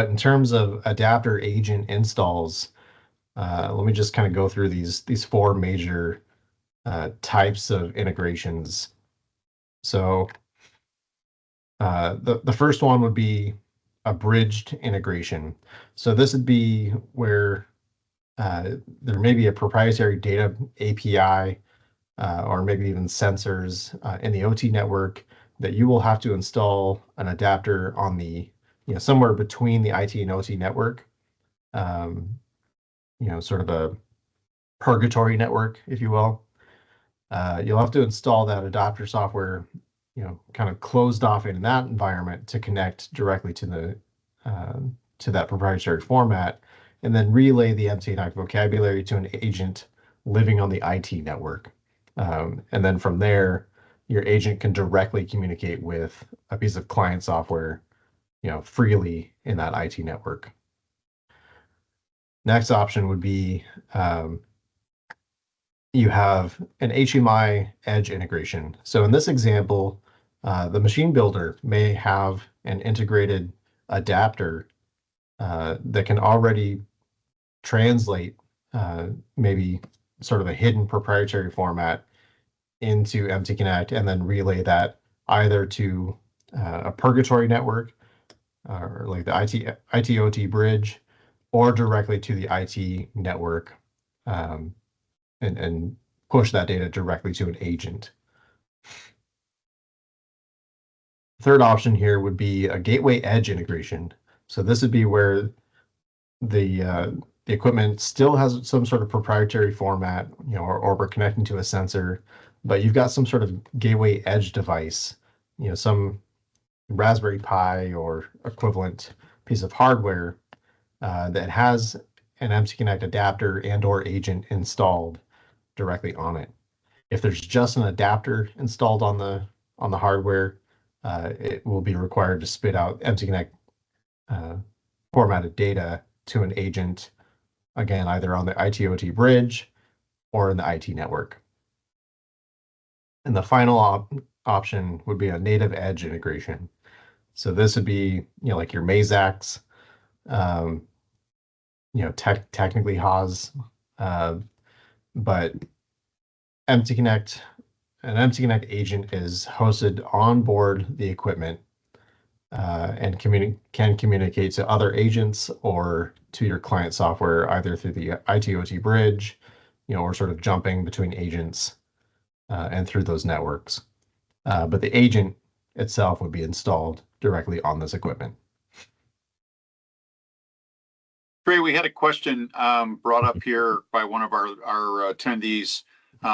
in terms of adapter agent installs, let me just kind of go through these four major types of integrations. So the first one would be a bridged integration. So this would be where there may be a proprietary data API or maybe even sensors in the OT network that you will have to install an adapter on the somewhere between the IT and OT network. Sort of a purgatory network, if you will. You'll have to install that adapter software, kind of closed off in that environment to connect directly to the to that proprietary format, and then relay the MTConnect vocabulary to an agent living on the IT network. And then from there, your agent can directly communicate with a piece of client software, freely in that IT network. Next option would be you have an HMI edge integration. So in this example, the machine builder may have an integrated adapter that can already translate maybe sort of a hidden proprietary format into MTConnect and then relay that either to a purgatory network or like the IT-OT bridge, or directly to the IT network and push that data directly to an agent. Third option here would be a gateway edge integration. So this would be where the equipment still has some sort of proprietary format, or we're connecting to a sensor, but you've got some sort of gateway edge device, some Raspberry Pi or equivalent piece of hardware that has an MTConnect adapter and or agent installed directly on it. If there's just an adapter installed on the hardware, it will be required to spit out MTConnect formatted data to an agent, again, either on the IT-OT bridge or in the IT network. And the final option would be a native edge integration. So this would be, like your Mazax, technically HAWS, but MTConnect, an MTConnect agent is hosted on board the equipment and can communicate to other agents or to your client software, either through the IT-OT bridge, or sort of jumping between agents and through those networks. But the agent itself would be installed directly on this equipment. Trey, we had a question brought up here by one of our attendees.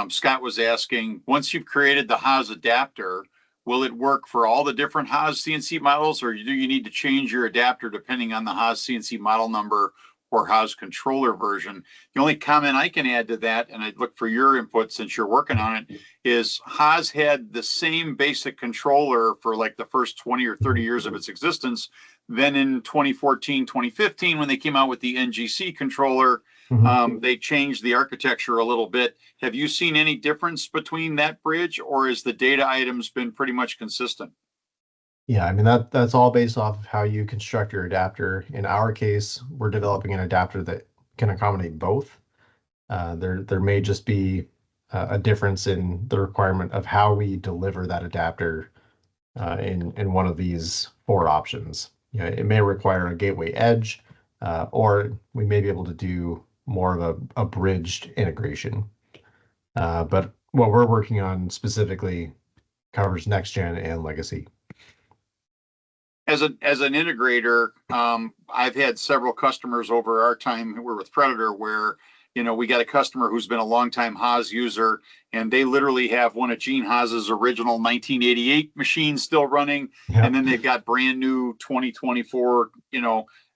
Scott was asking, once you've created the Haas adapter, will it work for all the different Haas CNC models, or do you need to change your adapter depending on the Haas CNC model number or Haas controller version? The only comment I can add to that, and I'd look for your input since you're working on it, is Haas had the same basic controller for like the first 20 or 30 years of its existence. Then in 2014, 2015, when they came out with the NGC controller, they changed the architecture a little bit. Have you seen any difference between that bridge, or has the data items been pretty much consistent? Yeah, I mean that's all based off of how you construct your adapter. In our case, we're developing an adapter that can accommodate both. There may just be a difference in the requirement of how we deliver that adapter in one of these four options. You know, it may require a gateway edge, or we may be able to do more of a bridged integration. But what we're working on specifically covers next gen and legacy. As an integrator, I've had several customers over our time. We're with Predator, where we got a customer who's been a longtime Haas user, and they literally have one of Gene Haas's original 1988 machines still running, and then they've got brand new 2024,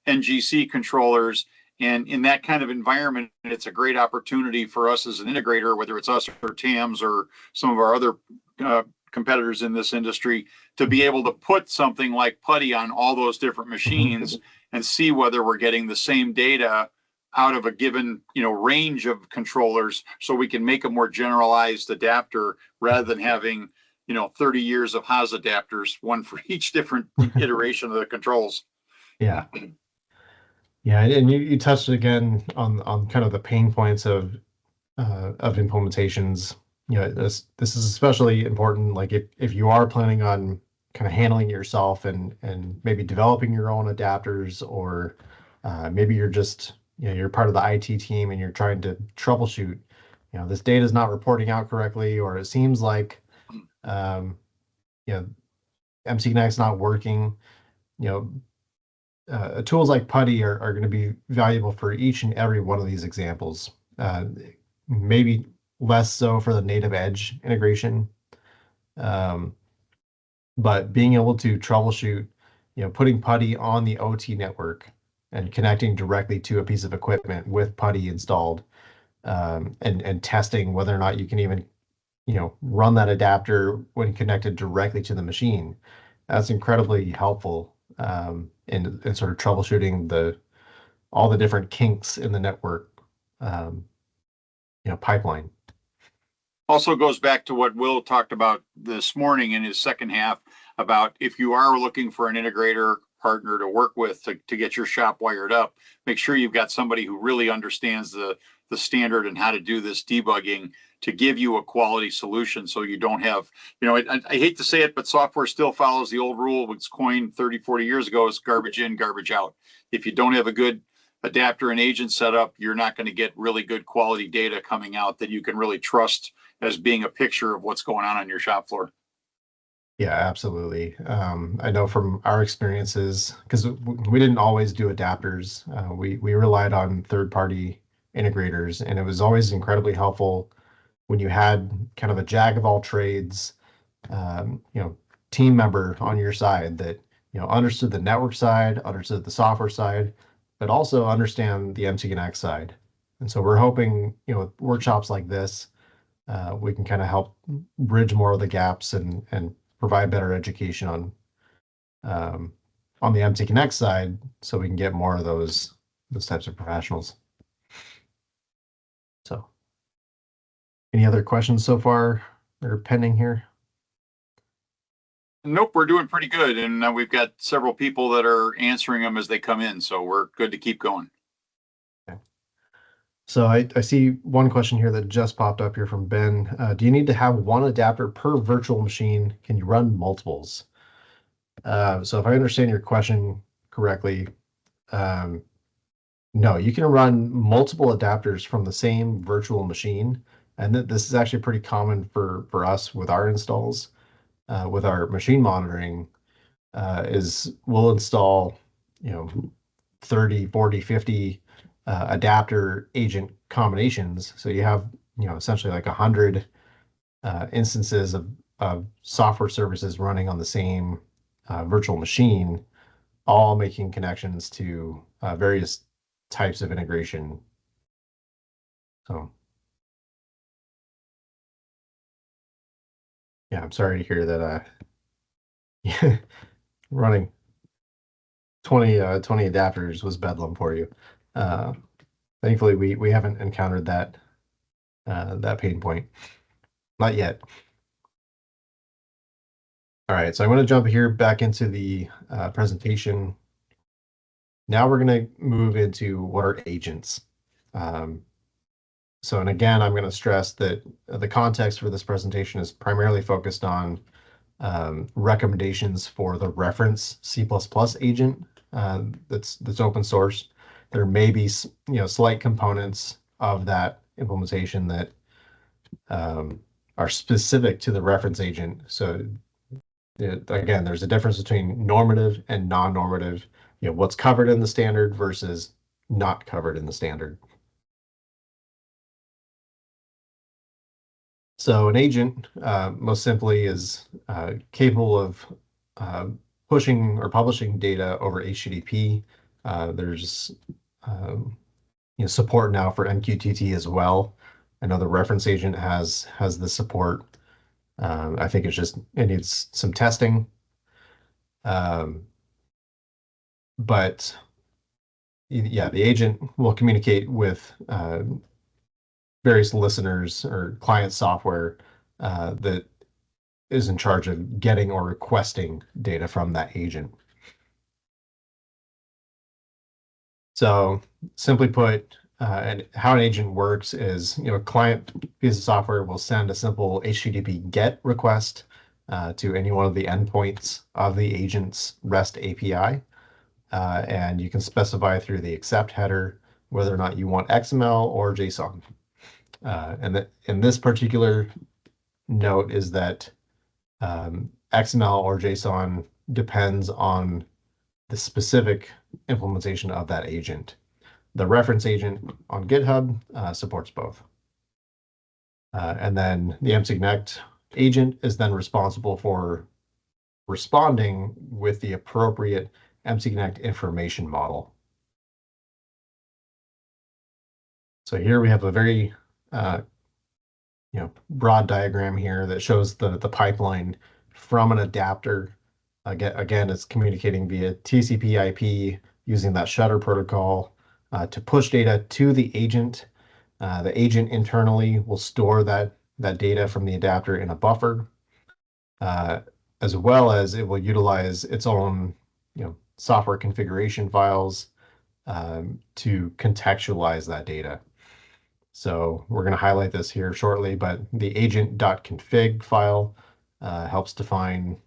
NGC controllers. And in that kind of environment, it's a great opportunity for us as an integrator, whether it's us or TAMS or some of our other competitors in this industry, to be able to put something like PuTTY on all those different machines and see whether we're getting the same data out of a given range of controllers, so we can make a more generalized adapter rather than having 30 years of Haas adapters, one for each different iteration of the controls. Yeah. Yeah, and you touched again on kind of the pain points of implementations. This is especially important, like if you are planning on kind of handling it yourself and maybe developing your own adapters, or maybe you're just you're part of the IT team and you're trying to troubleshoot, this data is not reporting out correctly, or it seems like MTConnect's not working. Tools like PuTTY are going to be valuable for each and every one of these examples. Maybe less so for the native edge integration, but being able to troubleshoot, putting PuTTY on the OT network and connecting directly to a piece of equipment with PuTTY installed, and testing whether or not you can even run that adapter when connected directly to the machine. That's incredibly helpful in sort of troubleshooting all the different kinks in the network pipeline. Also goes back to what Will talked about this morning in his second half, about if you are looking for an integrator partner to work with to get your shop wired up, make sure you've got somebody who really understands the standard and how to do this debugging to give you a quality solution, so you don't have, I hate to say it, but software still follows the old rule was coined 30, 40 years ago, is garbage in, garbage out. If you don't have a good adapter and agent set up, you're not going to get really good quality data coming out that you can really trust as being a picture of what's going on your shop floor. Yeah, absolutely. I know from our experiences, because we didn't always do adapters, we relied on third-party integrators, and it was always incredibly helpful when you had kind of a jack of all trades, team member on your side that understood the network side, understood the software side, but also understand the MTConnect side. And so we're hoping with workshops like this, we can kind of help bridge more of the gaps and provide better education on the MTConnect side, so we can get more of those types of professionals. So, any other questions so far that are pending here? Nope, we're doing pretty good, and we've got several people that are answering them as they come in, so we're good to keep going. Okay. So I see one question here that just popped up here from Ben. Do you need to have one adapter per virtual machine? Can you run multiples? So if I understand your question correctly, no, you can run multiple adapters from the same virtual machine. And this is actually pretty common for us with our installs. With our machine monitoring, is we'll install 30, 40, 50 adapter agent combinations. So you have, essentially like 100 instances of software services running on the same virtual machine, all making connections to various types of integration. So, yeah, I'm sorry to hear that running 20 adapters was bedlam for you. Thankfully, we haven't encountered that pain point. Not yet. All right, so I'm going to jump here back into the presentation. Now we're going to move into what are agents. So, and again, I'm going to stress that the context for this presentation is primarily focused on recommendations for the reference C++ agent that's open source. There may be slight components of that implementation that are specific to the reference agent. So again, there's a difference between normative and non-normative. What's covered in the standard versus not covered in the standard. So an agent, most simply, is capable of pushing or publishing data over HTTP. There's support now for MQTT as well. I know the reference agent has the support. I think it needs some testing. But yeah, the agent will communicate with various listeners or client software that is in charge of getting or requesting data from that agent. So simply put, and how an agent works is, a client piece of software will send a simple HTTP GET request to any one of the endpoints of the agent's REST API. And you can specify through the accept header whether or not you want XML or JSON. And in this particular note is that XML or JSON depends on the specific implementation of that agent. The reference agent on GitHub supports both. And then the MTConnect agent is then responsible for responding with the appropriate MTConnect information model. So here we have a very broad diagram here that shows the pipeline from an adapter. Again, it's communicating via TCP/IP using that shutter protocol to push data to the agent. The agent internally will store that data from the adapter in a buffer, as well as it will utilize its own software configuration files to contextualize that data. So we're going to highlight this here shortly, but the agent.config file helps define,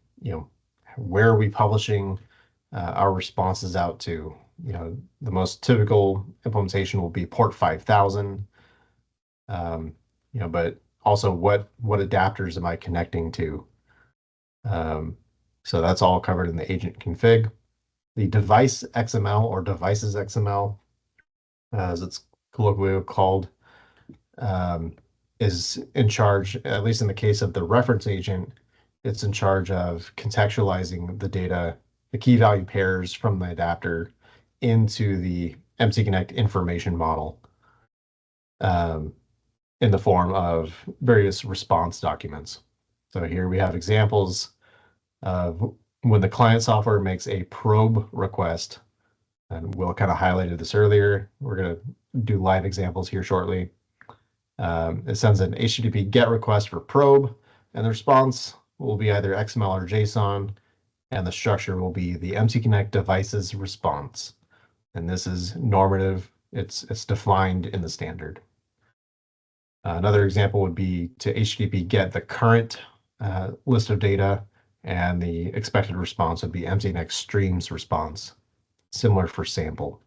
where are we publishing our responses out to. The most typical implementation will be port 5000, but also what adapters am I connecting to? So that's all covered in the agent config. The device XML or devices XML, as it's colloquially called, is in charge, at least in the case of the reference agent, it's in charge of contextualizing the data, the key value pairs from the adapter into the MTConnect information model in the form of various response documents. So here we have examples of when the client software makes a probe request, and Will kind of highlighted this earlier. We're going to do live examples here shortly. It sends an HTTP GET request for probe, and the response will be either XML or JSON, and the structure will be the MTConnect devices response. And this is normative. It's defined in the standard. Another example would be to HTTP GET the current list of data, and the expected response would be MTConnect streams response, similar for sample.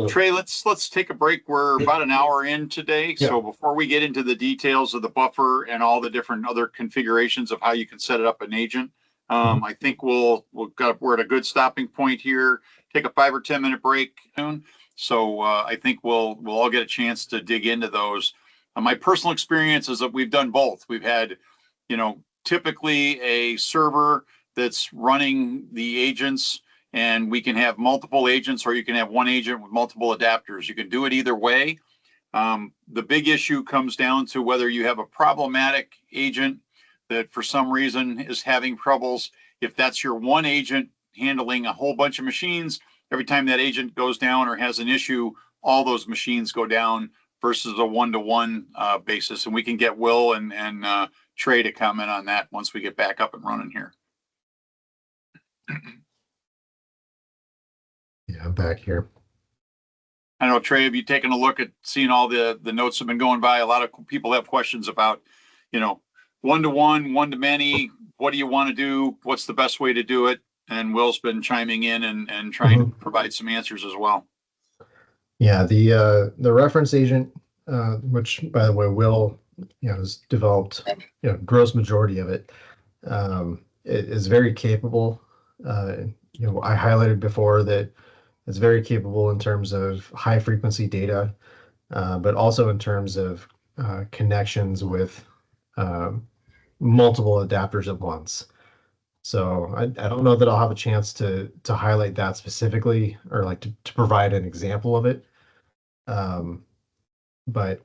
Trey, let's take a break. We're about an hour in today. Yeah. So before we get into the details of the buffer and all the different other configurations of how you can set it up an agent, I think we're at a good stopping point here take a 5 or 10 minute break soon. So I think we'll all get a chance to dig into those. My personal experience is that we've done both. We've had, typically a server that's running the agents, and we can have multiple agents, or you can have one agent with multiple adapters. You can do it either way. The big issue comes down to whether you have a problematic agent that for some reason is having troubles. If that's your one agent handling a whole bunch of machines, every time that agent goes down or has an issue, all those machines go down, versus a one-to-one basis. And we can get Will and Trey to comment on that once we get back up and running here. Yeah, I'm back here. I know, Trey, have you taken a look at seeing all the notes have been going by? A lot of people have questions about, one-to-one, one-to-many. What do you want to do? What's the best way to do it? And Will's been chiming in and trying to provide some answers as well. Yeah, the reference agent, which by the way, Will has developed gross majority of it, it is very capable. I highlighted before that it's very capable in terms of high frequency data, but also in terms of connections with multiple adapters at once. So I don't know that I'll have a chance to highlight that specifically, or like to provide an example of it. But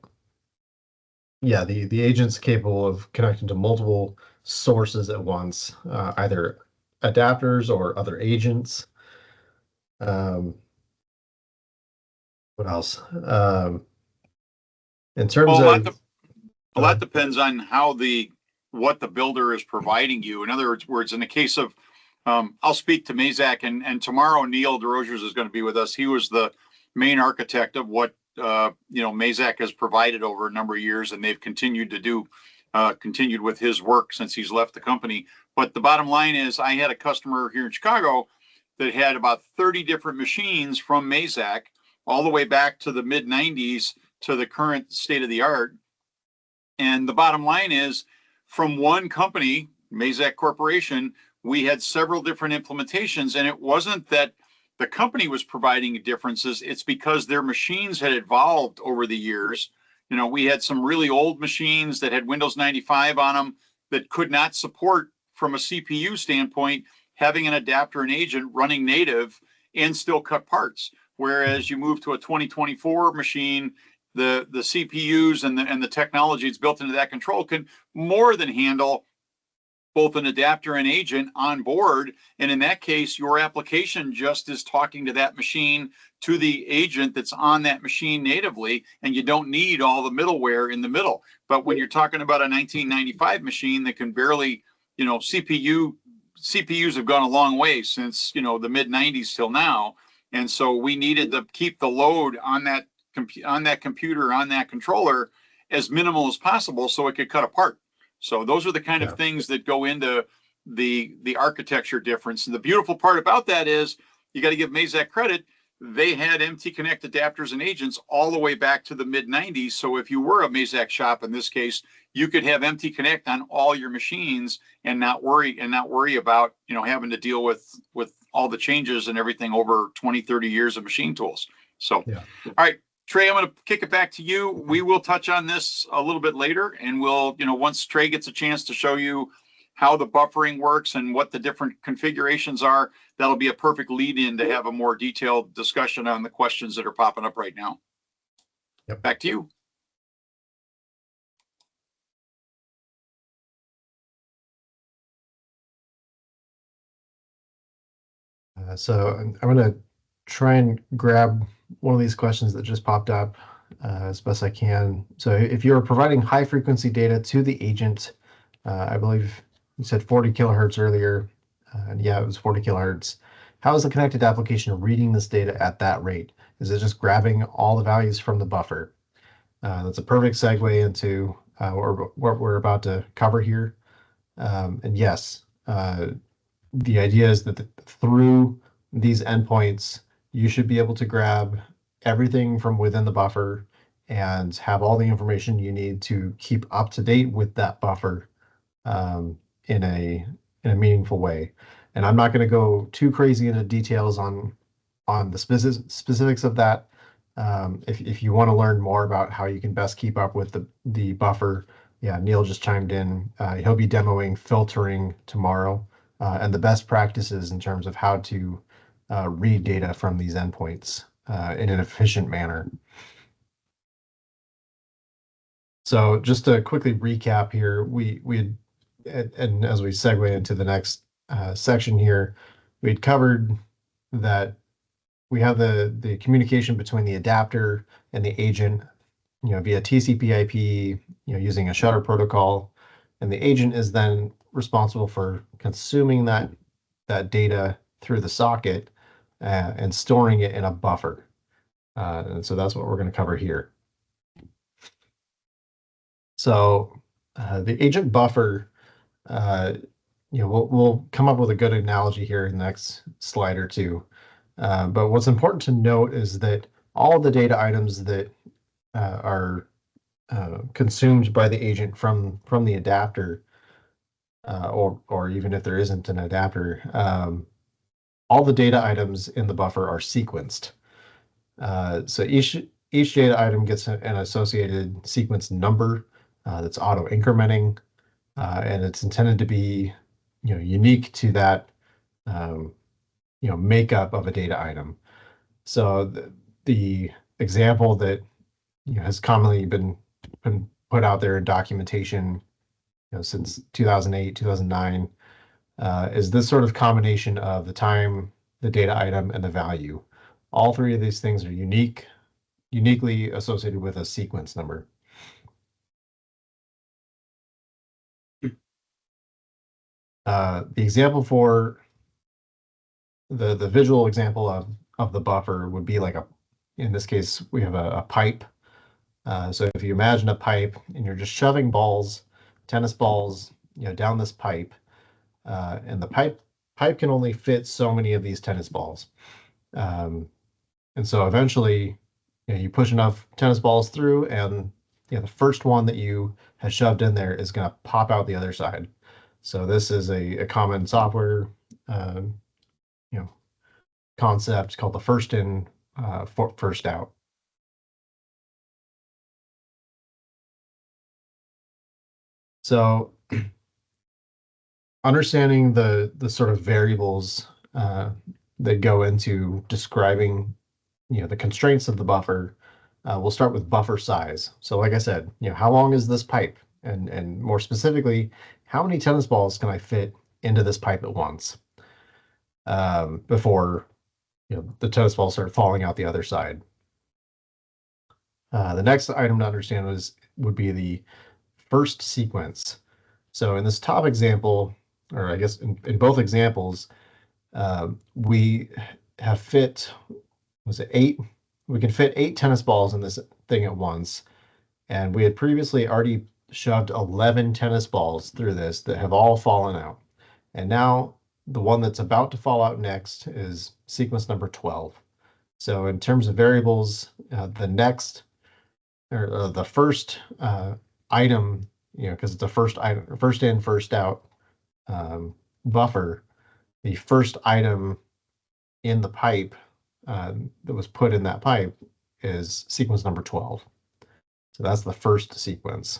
yeah, the agent's capable of connecting to multiple sources at once, either adapters or other agents. What else? In terms of a lot depends on what the builder is providing you. In other words, in the case of, I'll speak to Mazak, and tomorrow Neil DeRosiers is going to be with us. He was the main architect of what Mazak has provided over a number of years, and they've continued with his work since he's left the company. But the bottom line is, I had a customer here in Chicago that had about 30 different machines from Mazak, all the way back to the mid 90s to the current state of the art. And the bottom line is, from one company, Mazak Corporation, we had several different implementations, and it wasn't that the company was providing differences. It's because their machines had evolved over the years. We had some really old machines that had Windows 95 on them that could not support, from a CPU standpoint, having an adapter and agent running native and still cut parts. Whereas you move to a 2024 machine, the CPUs and the technology that's built into that control can more than handle both an adapter and agent on board. And in that case, your application just is talking to that machine, to the agent that's on that machine natively, and you don't need all the middleware in the middle. But when you're talking about a 1995 machine that can barely, CPUs have gone a long way since, the mid 90s till now. And so we needed to keep the load on that computer, on that controller, as minimal as possible so it could cut apart. So those are the kind of things that go into the architecture difference. And the beautiful part about that is, you got to give Mazak credit. They had MTConnect adapters and agents all the way back to the mid 90s. So if you were a Mazak shop in this case, you could have MTConnect on all your machines and not worry about, having to deal with all the changes and everything over 20, 30 years of machine tools. So, All right, Trey, I'm going to kick it back to you. We will touch on this a little bit later, and we'll, once Trey gets a chance to show you how the buffering works and what the different configurations are, that'll be a perfect lead-in to have a more detailed discussion on the questions that are popping up right now. Yep. Back to you. So I'm going to try and grab one of these questions that just popped up as best I can. So if you're providing high frequency data to the agent, I believe you said 40 kilohertz earlier, and yeah, it was 40 kilohertz. How is the connected application reading this data at that rate? Is it just grabbing all the values from the buffer? That's a perfect segue into what we're about to cover here. And yes, the idea is that through these endpoints, you should be able to grab everything from within the buffer and have all the information you need to keep up to date with that buffer in a meaningful way. And I'm not going to go too crazy into details on on the specifics of that. If you want to learn more about how you can best keep up with the buffer, yeah, Neil just chimed in. He'll be demoing filtering tomorrow and the best practices in terms of how to read data from these endpoints in an efficient manner. So just to quickly recap here, and as we segue into the next section here, we'd covered that we have the communication between the adapter and the agent, via TCP/IP, using a shutter protocol, and the agent is then responsible for consuming that data through the socket and storing it in a buffer. And so that's what we're going to cover here. So the agent buffer, we'll come up with a good analogy here in the next slide or two. But what's important to note is that all the data items that are consumed by the agent from the adapter, or even if there isn't an adapter, all the data items in the buffer are sequenced. So each data item gets an associated sequence number that's auto incrementing, and it's intended to be unique to that makeup of a data item. So the example that has commonly been put out there in documentation since 2008, 2009 is this sort of combination of the time, the data item, and the value. All three of these things are uniquely associated with a sequence number. The example for the visual example of the buffer would be like in this case, we have a pipe. So if you imagine a pipe and you're just shoving tennis balls, down this pipe, and the pipe can only fit so many of these tennis balls. And so eventually, you push enough tennis balls through, and the first one that you have shoved in there is going to pop out the other side. So this is a common software, concept called the first in, first out. So understanding the sort of variables that go into describing the constraints of the buffer, we'll start with buffer size. So like I said, how long is this pipe? And more specifically, how many tennis balls can I fit into this pipe at once before the tennis balls start falling out the other side? The next item to understand would be the first sequence. So in this top example, or I guess in both examples, we have we can fit 8 tennis balls in this thing at once. And we had previously already shoved 11 tennis balls through this that have all fallen out. And now the one that's about to fall out next is sequence number 12. So in terms of variables, the first item, because it's a first item, first in, first out buffer, the first item in the pipe that was put in that pipe is sequence number 12. So that's the first sequence.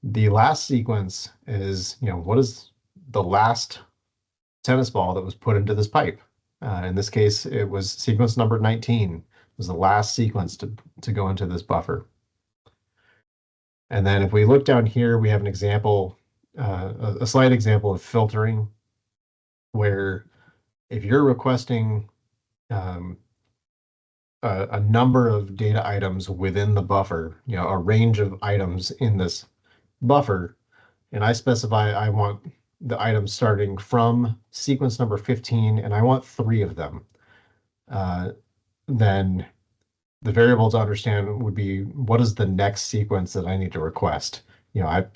The last sequence is, what is the last tennis ball that was put into this pipe? In this case, it was sequence number 19. It was the last sequence to go into this buffer. And then if we look down here, we have an example, a slight example of filtering, where if you're requesting a number of data items within the buffer, a range of items in this buffer, and I specify I want the items starting from sequence number 15, and I want 3 of them, then the variable to understand would be, what is the next sequence that I need to request?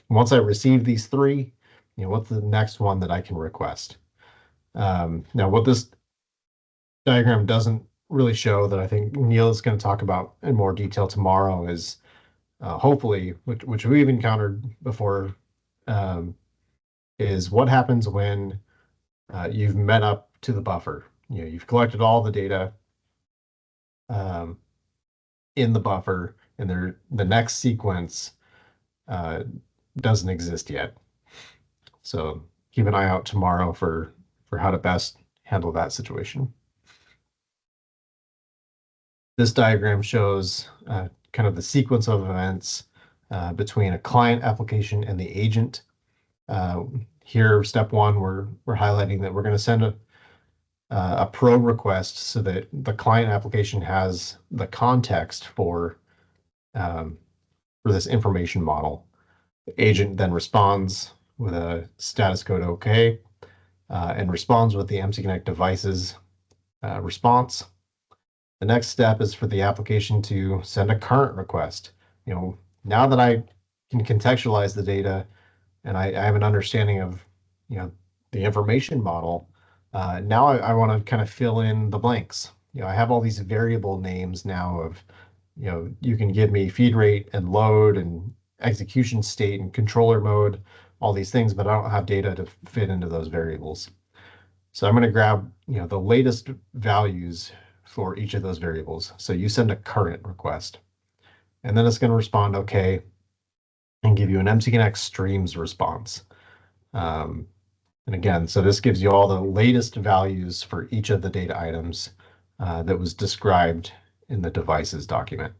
Once I receive these 3, what's the next one that I can request? Now, what this diagram doesn't really show, that I think Neil is going to talk about in more detail tomorrow, is hopefully, which we've encountered before, is what happens when you've met up to the buffer. You've collected all the data, in the buffer, and the next sequence doesn't exist yet. So keep an eye out tomorrow for how to best handle that situation. This diagram shows kind of the sequence of events between a client application and the agent. Here, step one, we're highlighting that we're going to send a probe request so that the client application has the context for this information model. The agent then responds with a status code OK and responds with the MTConnect devices response. The next step is for the application to send a current request. Now that I can contextualize the data and I have an understanding of, the information model, now I want to kind of fill in the blanks. I have all these variable names now of, you can give me feed rate and load and execution state and controller mode, all these things, but I don't have data to fit into those variables. So I'm going to grab, the latest values for each of those variables. So you send a current request, and then it's going to respond OK and give you an MTConnect streams response. And again, so this gives you all the latest values for each of the data items that was described in the devices document.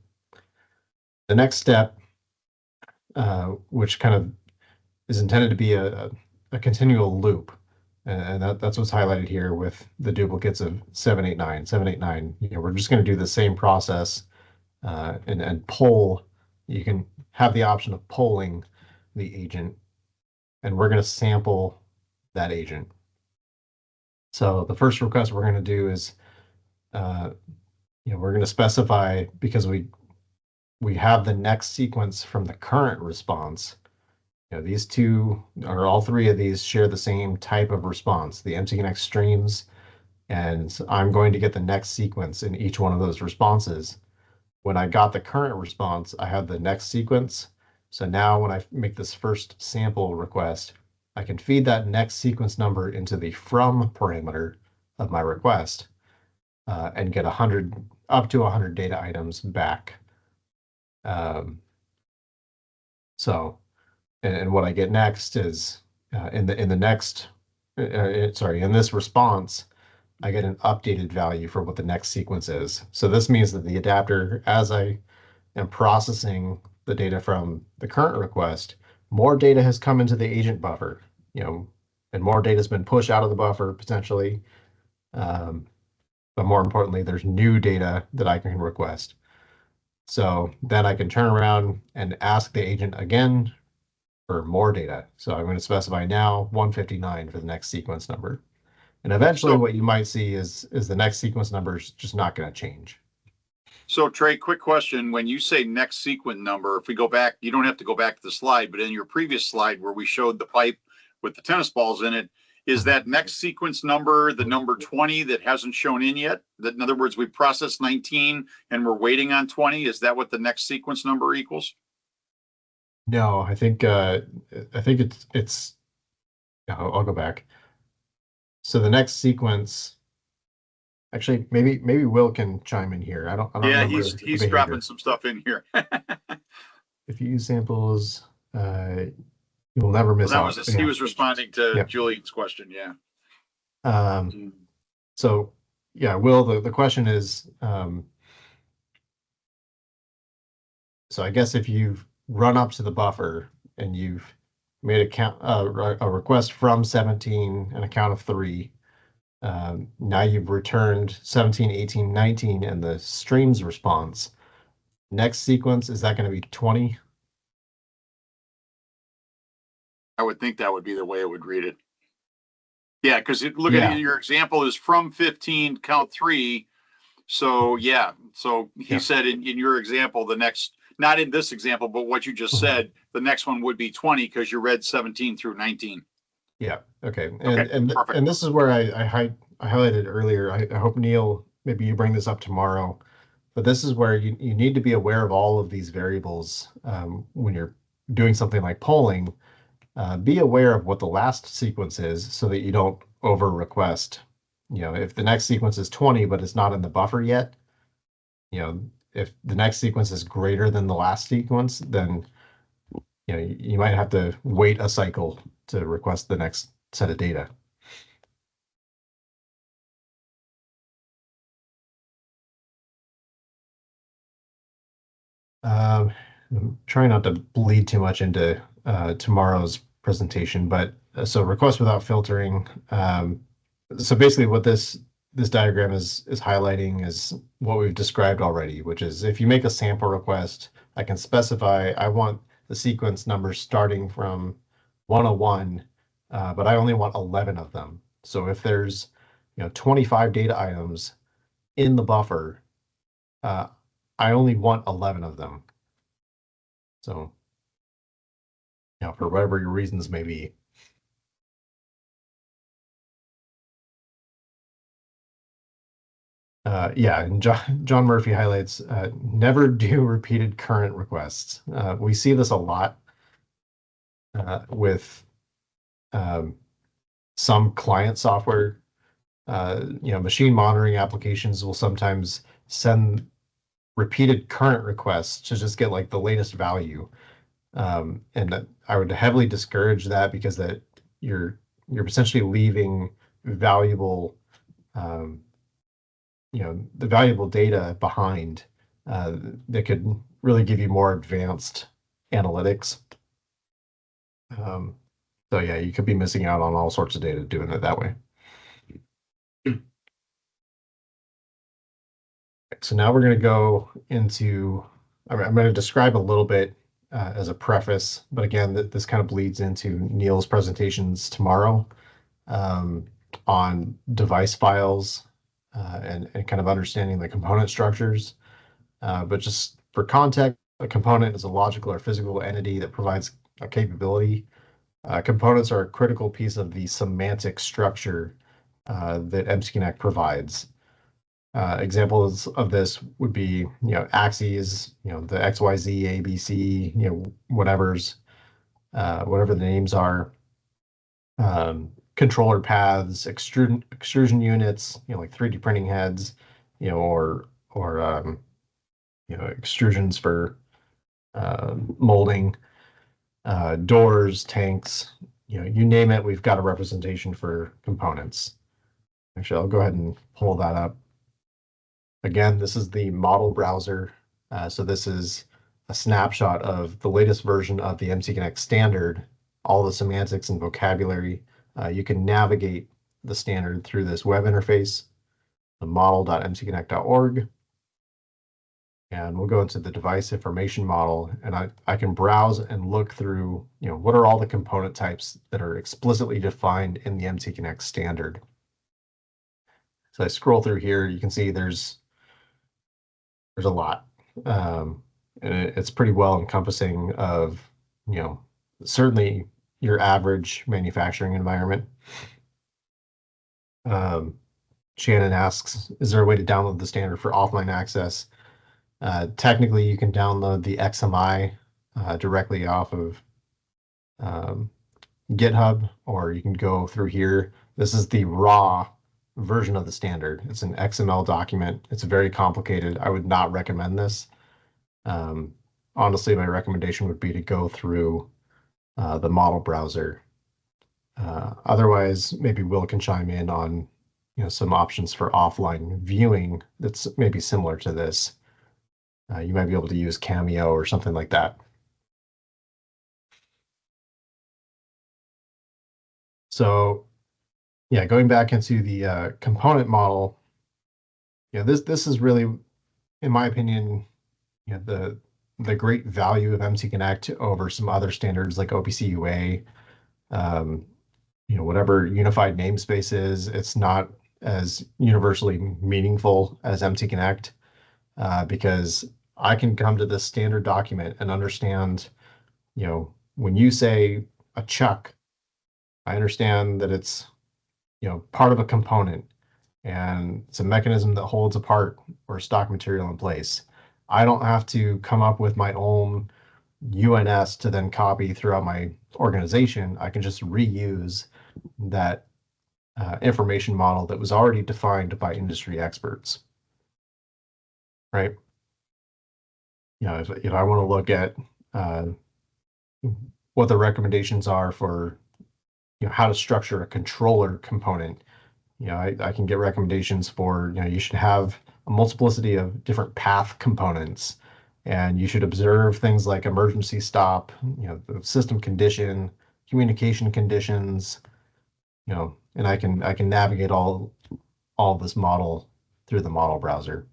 The next step, which kind of is intended to be a continual loop, and that's what's highlighted here with the duplicates of 789. 789, we're just going to do the same process and poll. You can have the option of polling the agent, and we're going to sample that agent. So the first request we're going to do is, we're going to specify, because we have the next sequence from the current response. These two, or all three of these, share the same type of response, the MTConnect streams, and I'm going to get the next sequence in each one of those responses. When I got the current response, I have the next sequence. So now when I make this first sample request, I can feed that next sequence number into the from parameter of my request and get up to 100 data items back. And what I get next is in this response, I get an updated value for what the next sequence is. So this means that the adapter, as I am processing the data from the current request, more data has come into the agent buffer, and more data has been pushed out of the buffer potentially. But more importantly, there's new data that I can request. So then I can turn around and ask the agent again for more data. So I'm going to specify now 159 for the next sequence number. And eventually what you might see is the next sequence number is just not going to change. So Trey, quick question. When you say next sequence number, if we go back, you don't have to go back to the slide, but in your previous slide where we showed the pipe with the tennis balls in it, is that next sequence number the number 20 that hasn't shown in yet? That, in other words, we processed 19 and we're waiting on 20. Is that what the next sequence number equals? No, I think it's. I'll go back. So the next sequence. Actually, maybe Will can chime in here. I don't Yeah, he's dropping some stuff in here. If you use samples, you will never miss out. He was responding to Julian's question. Yeah. So yeah, Will, the question is, so I guess if you've run up to the buffer and you've made a request from 17 and a count of 3, now you've returned 17, 18, 19 and the streams response. Next sequence, is that going to be 20? I would think that would be the way it would read it. Yeah, because look at your example is from 15, count 3. So yeah, so he said in your example, the next, not in this example, but what you just said, the next one would be 20 because you read 17 through 19. Yeah. Okay. And this is where I highlighted earlier. I hope, Neil, maybe you bring this up tomorrow, but this is where you need to be aware of all of these variables when you're doing something like polling. Be aware of what the last sequence is so that you don't over request. If the next sequence is 20, but it's not in the buffer yet, if the next sequence is greater than the last sequence, then you might have to wait a cycle to request the next set of data. I'm trying not to bleed too much into tomorrow's presentation, but so request without filtering. So basically what this diagram is highlighting is what we've described already, which is if you make a sample request, I can specify I want the sequence numbers starting from 101, but I only want 11 of them. So if there's 25 data items in the buffer, I only want 11 of them. So, for whatever your reasons may be. Yeah, and John Murphy highlights, never do repeated current requests. We see this a lot with some client software. Machine monitoring applications will sometimes send repeated current requests to just get like the latest value. And I would heavily discourage that because that you're essentially leaving valuable the valuable data behind that could really give you more advanced analytics. So yeah, you could be missing out on all sorts of data doing it that way. So now we're going to go into, I'm going to describe a little bit as a preface, but again, this kind of bleeds into Neil's presentations tomorrow on device files and kind of understanding the component structures. But just for context, a component is a logical or physical entity that provides a capability. Components are a critical piece of the semantic structure that MTConnect provides. Examples of this would be, axes, the XYZ, ABC, whatever the names are, controller paths, extrusion units, like 3D printing heads, or extrusions for molding, doors, tanks, you name it, we've got a representation for components. Actually, I'll go ahead and pull that up. Again, this is the model browser. So this is a snapshot of the latest version of the MTConnect standard, all the semantics and vocabulary. You can navigate the standard through this web interface, the model.mtconnect.org. And we'll go into the device information model, and I can browse and look through, what are all the component types that are explicitly defined in the MTConnect standard. So I scroll through here, you can see there's a lot. And it's pretty well encompassing of, certainly your average manufacturing environment. Shannon asks, is there a way to download the standard for offline access? Technically, you can download the XMI directly off of GitHub, or you can go through here. This is the raw version of the standard. It's an XML document. It's very complicated. I would not recommend this. Honestly, my recommendation would be to go through the model browser. Otherwise, maybe Will can chime in on some options for offline viewing that's maybe similar to this. You might be able to use Cameo or something like that. So yeah, going back into the component model, this is really, in my opinion, the great value of MTConnect over some other standards like OPC UA. Whatever unified namespace is, it's not as universally meaningful as MTConnect because I can come to this standard document and understand, when you say a chuck, I understand that it's, part of a component and it's a mechanism that holds a part or stock material in place. I don't have to come up with my own UNS to then copy throughout my organization. I can just reuse that information model that was already defined by industry experts, right? if I want to look at what the recommendations are for how to structure a controller component, I can get recommendations for you should have a multiplicity of different path components, and you should observe things like emergency stop, the system condition, communication conditions, and I can navigate all of this model through the model browser.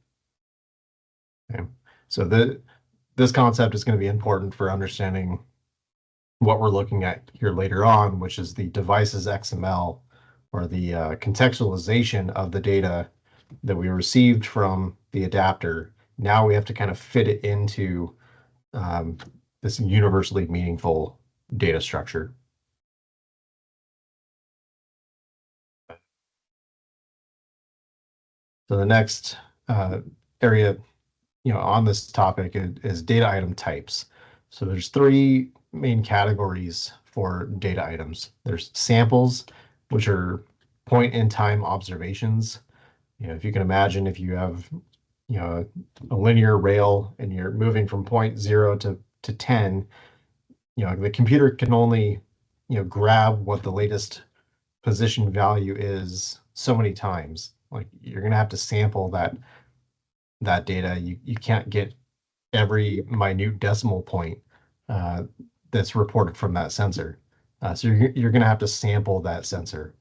Okay. So this concept is going to be important for understanding what we're looking at here later on, which is the devices XML, or the contextualization of the data that we received from the adapter. Now we have to kind of fit it into this universally meaningful data structure. So the next area on this topic is data item types. So there's three main categories for data items. There's samples, which are point in time observations. If you can imagine, if you have a linear rail and you're moving from point 0 to 10, the computer can only grab what the latest position value is so many times. Like, you're going to have to sample that data. You can't get every minute decimal point that's reported from that sensor. So you're going to have to sample that sensor.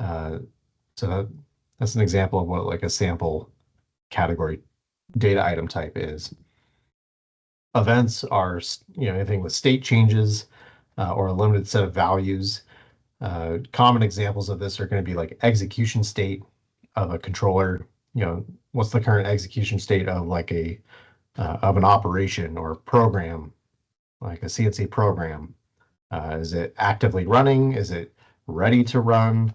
So that's an example of what like a sample category data item type is. Events are anything with state changes or a limited set of values. Common examples of this are going to be like execution state of a controller. What's the current execution state of like of an operation or program, like a CNC program? Is it actively running? Is it ready to run?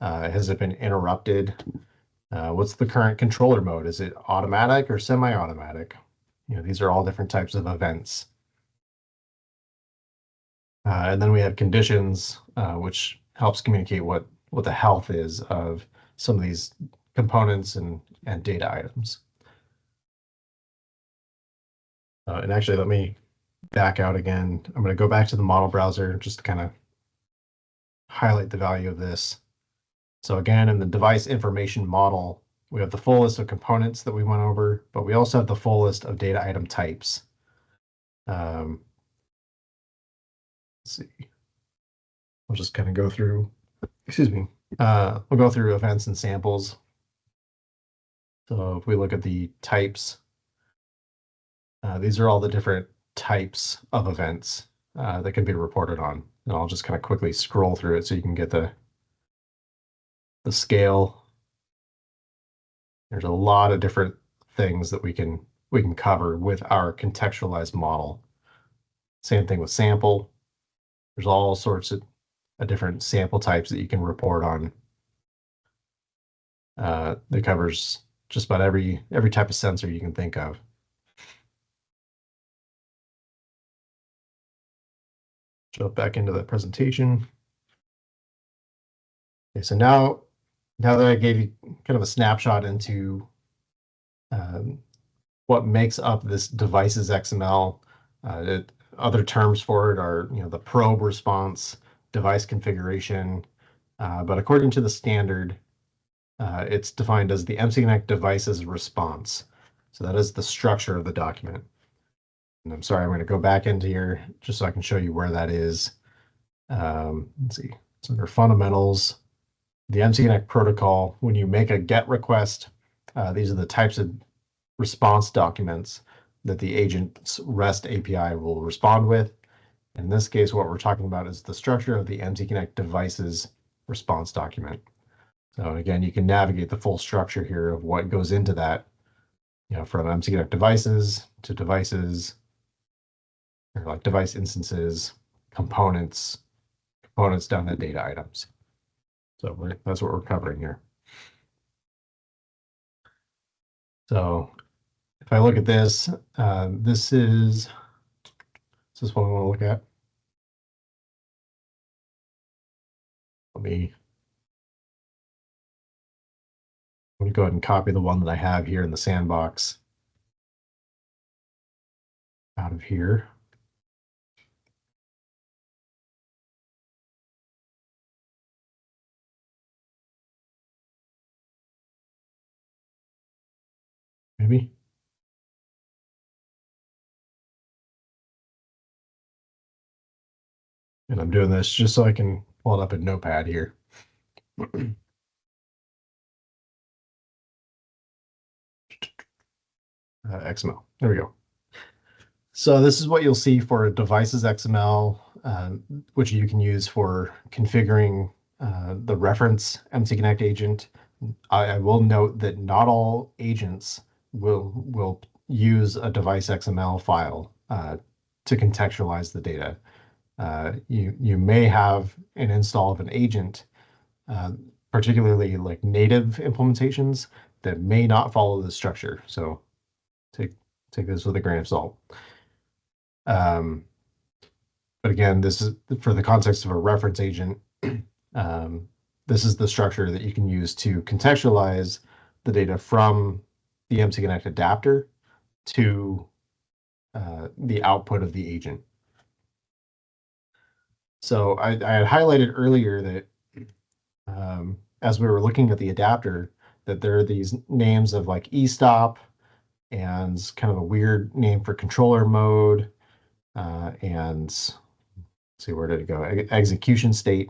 Has it been interrupted? What's the current controller mode? Is it automatic or semi-automatic? These are all different types of events. And then we have conditions, which helps communicate what the health is of some of these components and data items. And actually, let me back out again. I'm going to go back to the model browser just to kind of highlight the value of this. So again, in the device information model, we have the full list of components that we went over, but we also have the full list of data item types. Let's see. I'll just kind of go through, excuse me. We'll go through events and samples. So if we look at the types, these are all the different types of events that can be reported on. And I'll just kind of quickly scroll through it so you can get the scale. There's a lot of different things that we can cover with our contextualized model. Same thing with sample. There's all sorts of different sample types that you can report on. That covers just about every type of sensor you can think of. Jump back into the presentation. Okay, so now that I gave you kind of a snapshot into what makes up this devices XML, other terms for it are the probe response, device configuration, but according to the standard, it's defined as the MTConnect devices response. So that is the structure of the document. And I'm sorry, I'm going to go back into here just so I can show you where that is. Let's see. It's under fundamentals. The MTConnect protocol, when you make a GET request, these are the types of response documents that the agent's REST API will respond with. In this case, what we're talking about is the structure of the MTConnect devices response document. So again, you can navigate the full structure here of what goes into that, from MTConnect devices to devices, or like device instances, components down to data items. So that's what we're covering here. So if I look at this, this is what I want to look at. Let me go ahead and copy the one that I have here in the sandbox. out of here. Maybe. And I'm doing this just so I can pull it up in Notepad here. XML. There we go. So this is what you'll see for devices XML, which you can use for configuring the reference MTConnect agent. I will note that not all agents will use a device XML file to contextualize the data. You may have an install of an agent, particularly like native implementations, that may not follow the structure. So take this with a grain of salt. But again, this is for the context of a reference agent. This is the structure that you can use to contextualize the data from the MTConnect adapter to the output of the agent. So I had highlighted earlier that as we were looking at the adapter, that there are these names of like eStop and kind of a weird name for controller mode, and let's see, where did it go? Execution state.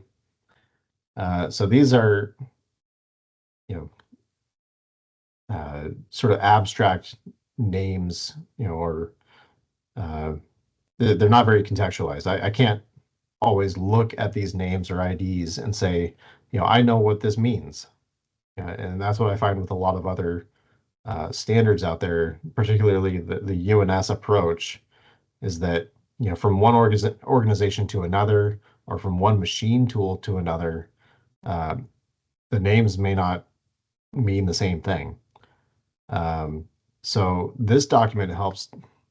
So these are, sort of abstract names, or they're not very contextualized. I can't always look at these names or IDs and say, I know what this means. And that's what I find with a lot of other standards out there, particularly the UNS approach, is that from one organization to another, or from one machine tool to another, the names may not mean the same thing. So this document helps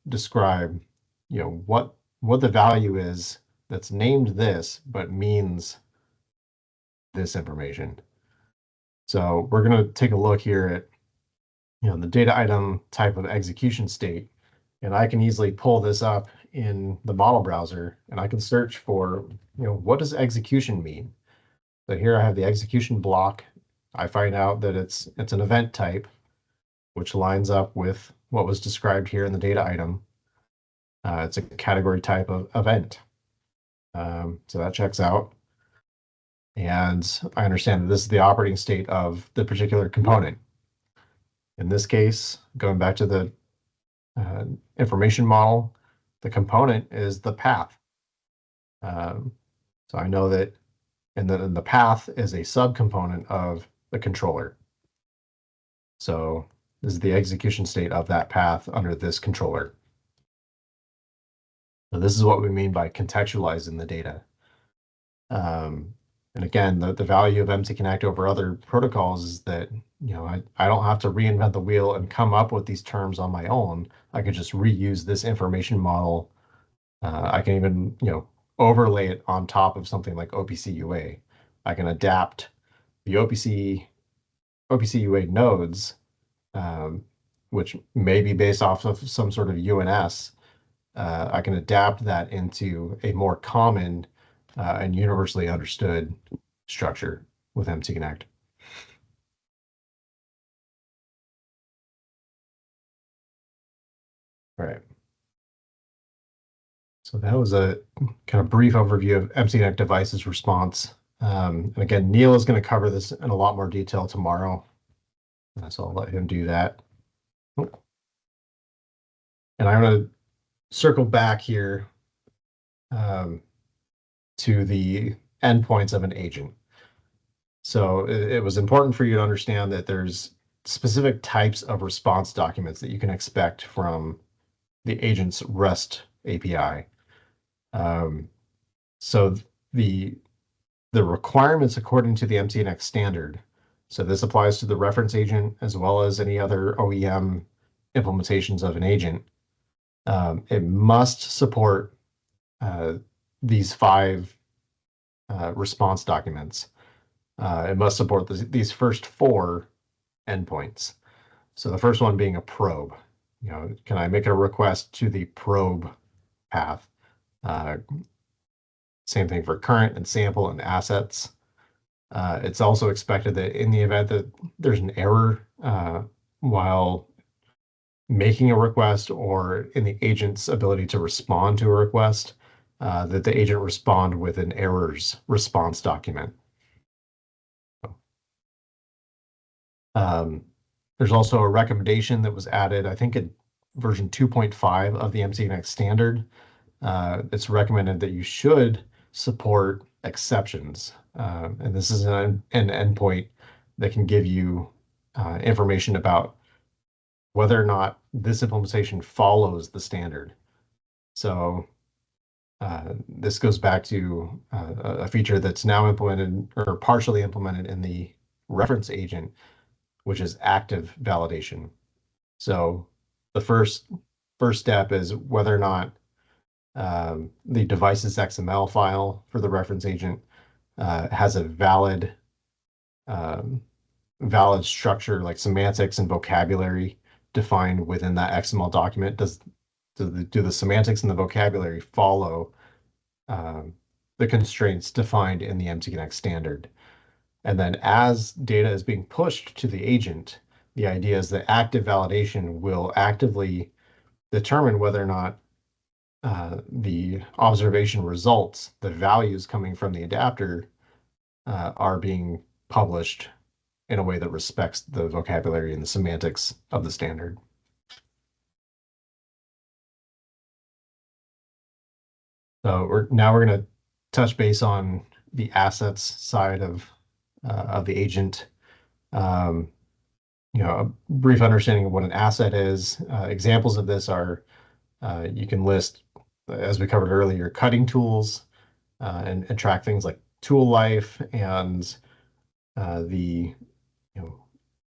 describe, what the value is that's named this, but means this information. So we're going to take a look here at, the data item type of execution state, and I can easily pull this up in the model browser, and I can search for, what does execution mean? So here I have the execution block. I find out that it's an event type, which lines up with what was described here in the data item. It's a category type of event. So that checks out. And I understand that this is the operating state of the particular component. In this case, going back to the information model, the component is the path. So I know that the path is a subcomponent of the controller. So this is the execution state of that path under this controller. So this is what we mean by contextualizing the data. And again, the value of MTConnect over other protocols is that, I don't have to reinvent the wheel and come up with these terms on my own. I can just reuse this information model. I can even, overlay it on top of something like OPC UA. I can adapt the OPC UA nodes, which may be based off of some sort of UNS. I can adapt that into a more common and universally understood structure with MTConnect. All right. So that was a kind of brief overview of MTConnect devices response. And again, Neil is going to cover this in a lot more detail tomorrow. So I'll let him do that. And I'm going to circle back here to the endpoints of an agent. So it was important for you to understand that there's specific types of response documents that you can expect from the agent's REST API. So the requirements according to the MTConnect standard, so this applies to the reference agent as well as any other OEM implementations of an agent. It must support these 5 response documents. It must support these first 4 endpoints. So the first one being a probe. can I make a request to the probe path? Same thing for current and sample and assets. It's also expected that in the event that there's an error while making a request or in the agent's ability to respond to a request, that the agent respond with an errors response document. There's also a recommendation that was added, I think in version 2.5 of the MTConnect standard. It's recommended that you should support exceptions. And this is an endpoint that can give you information about whether or not this implementation follows the standard. So this goes back to a feature that's now implemented or partially implemented in the reference agent, which is active validation. So the first step is whether or not the device's XML file for the reference agent has a valid structure, like semantics and vocabulary defined within that XML document. Do the semantics and the vocabulary follow the constraints defined in the MTConnect standard? And then as data is being pushed to the agent, the idea is that active validation will actively determine whether or not the observation results, the values coming from the adapter, are being published in a way that respects the vocabulary and the semantics of the standard. So now we're going to touch base on the assets side of the agent. A brief understanding of what an asset is. Examples of this are you can list, as we covered earlier, cutting tools and track things like tool life and the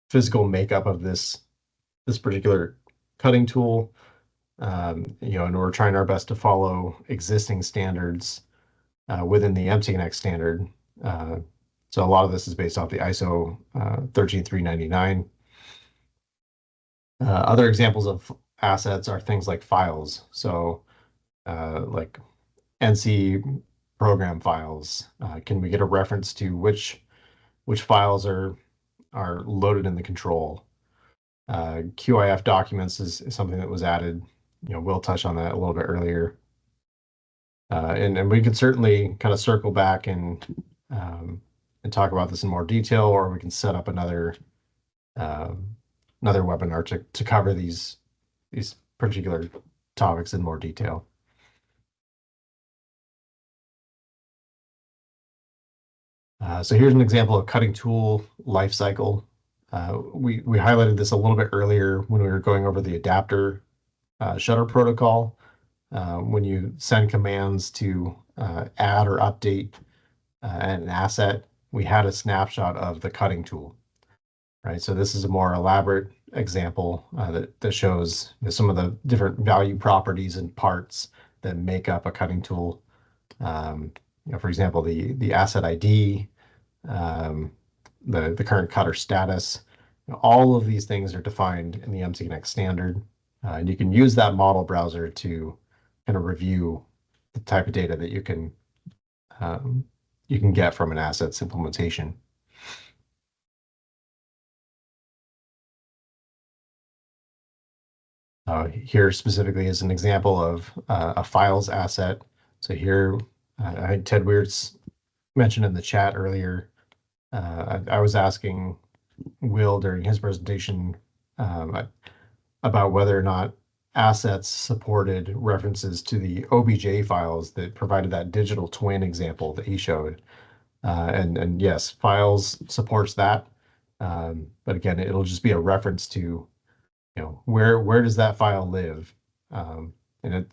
physical makeup of this particular cutting tool. And we're trying our best to follow existing standards within the MTConnect standard. So a lot of this is based off the ISO 13399. Other examples of assets are things like files. So like NC program files. Can we get a reference to which files are loaded in the control? QIF documents is something that was added. We'll touch on that a little bit earlier. And we can certainly kind of circle back and talk about this in more detail, or we can set up another webinar to cover these particular topics in more detail. So here's an example of cutting tool lifecycle. We highlighted this a little bit earlier when we were going over the adapter shutter protocol. When you send commands to add or update an asset, we had a snapshot of the cutting tool, right? So this is a more elaborate example that shows some of the different value properties and parts that make up a cutting tool. For example, the asset ID, the current cutter status, all of these things are defined in the MTConnect standard. And you can use that model browser to kind of review the type of data that you can get from an assets implementation. Here specifically is an example of a files asset. So here, I think Ted Weirtz mentioned in the chat earlier, I was asking Will during his presentation about whether or not assets supported references to the OBJ files that provided that digital twin example that he showed. And yes, files supports that. But again, it'll just be a reference to, where does that file live? And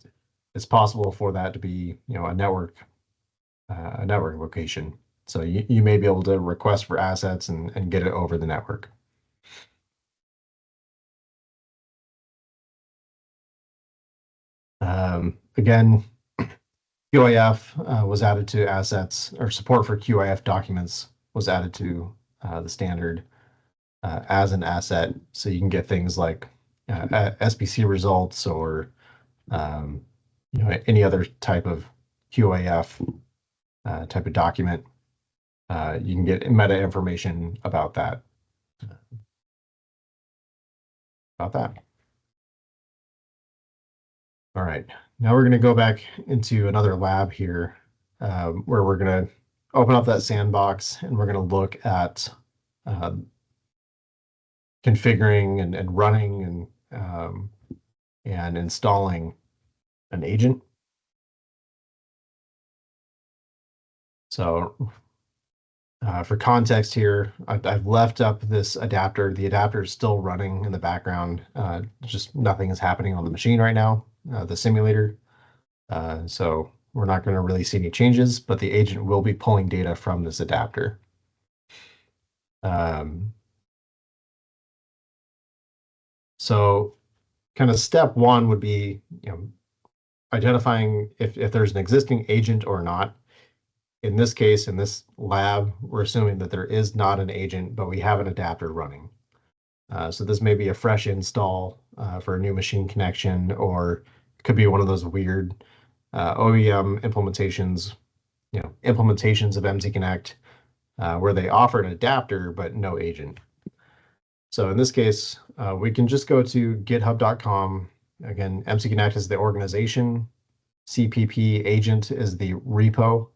it's possible for that to be, a network location. So you may be able to request for assets and get it over the network. Again, QIF was added to assets, or support for QIF documents was added to the standard as an asset. So you can get things like SPC results or any other type of QAF type of document. You can get meta information about that. All right, now we're going to go back into another lab here where we're going to open up that sandbox and we're going to look at configuring and running and installing an agent. So for context here, I've left up this adapter. The adapter is still running in the background. Just nothing is happening on the machine right now, the simulator. So we're not going to really see any changes, but the agent will be pulling data from this adapter. So kind of step one would be, identifying if there's an existing agent or not. In this case, in this lab, we're assuming that there is not an agent, but we have an adapter running. So this may be a fresh install for a new machine connection, or it could be one of those weird OEM implementations, implementations of MTConnect where they offer an adapter but no agent. So in this case, we can just go to github.com. Again, MTConnect is the organization, CPP agent is the repo.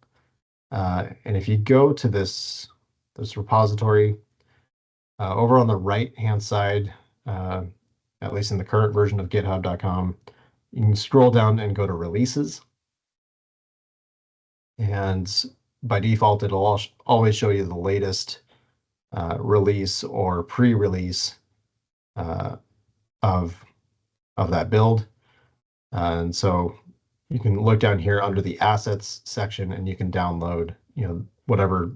And if you go to this repository, over on the right-hand side, at least in the current version of github.com, you can scroll down and go to releases. And by default, it'll always show you the latest release or pre-release of that build. And so you can look down here under the assets section and you can download, whatever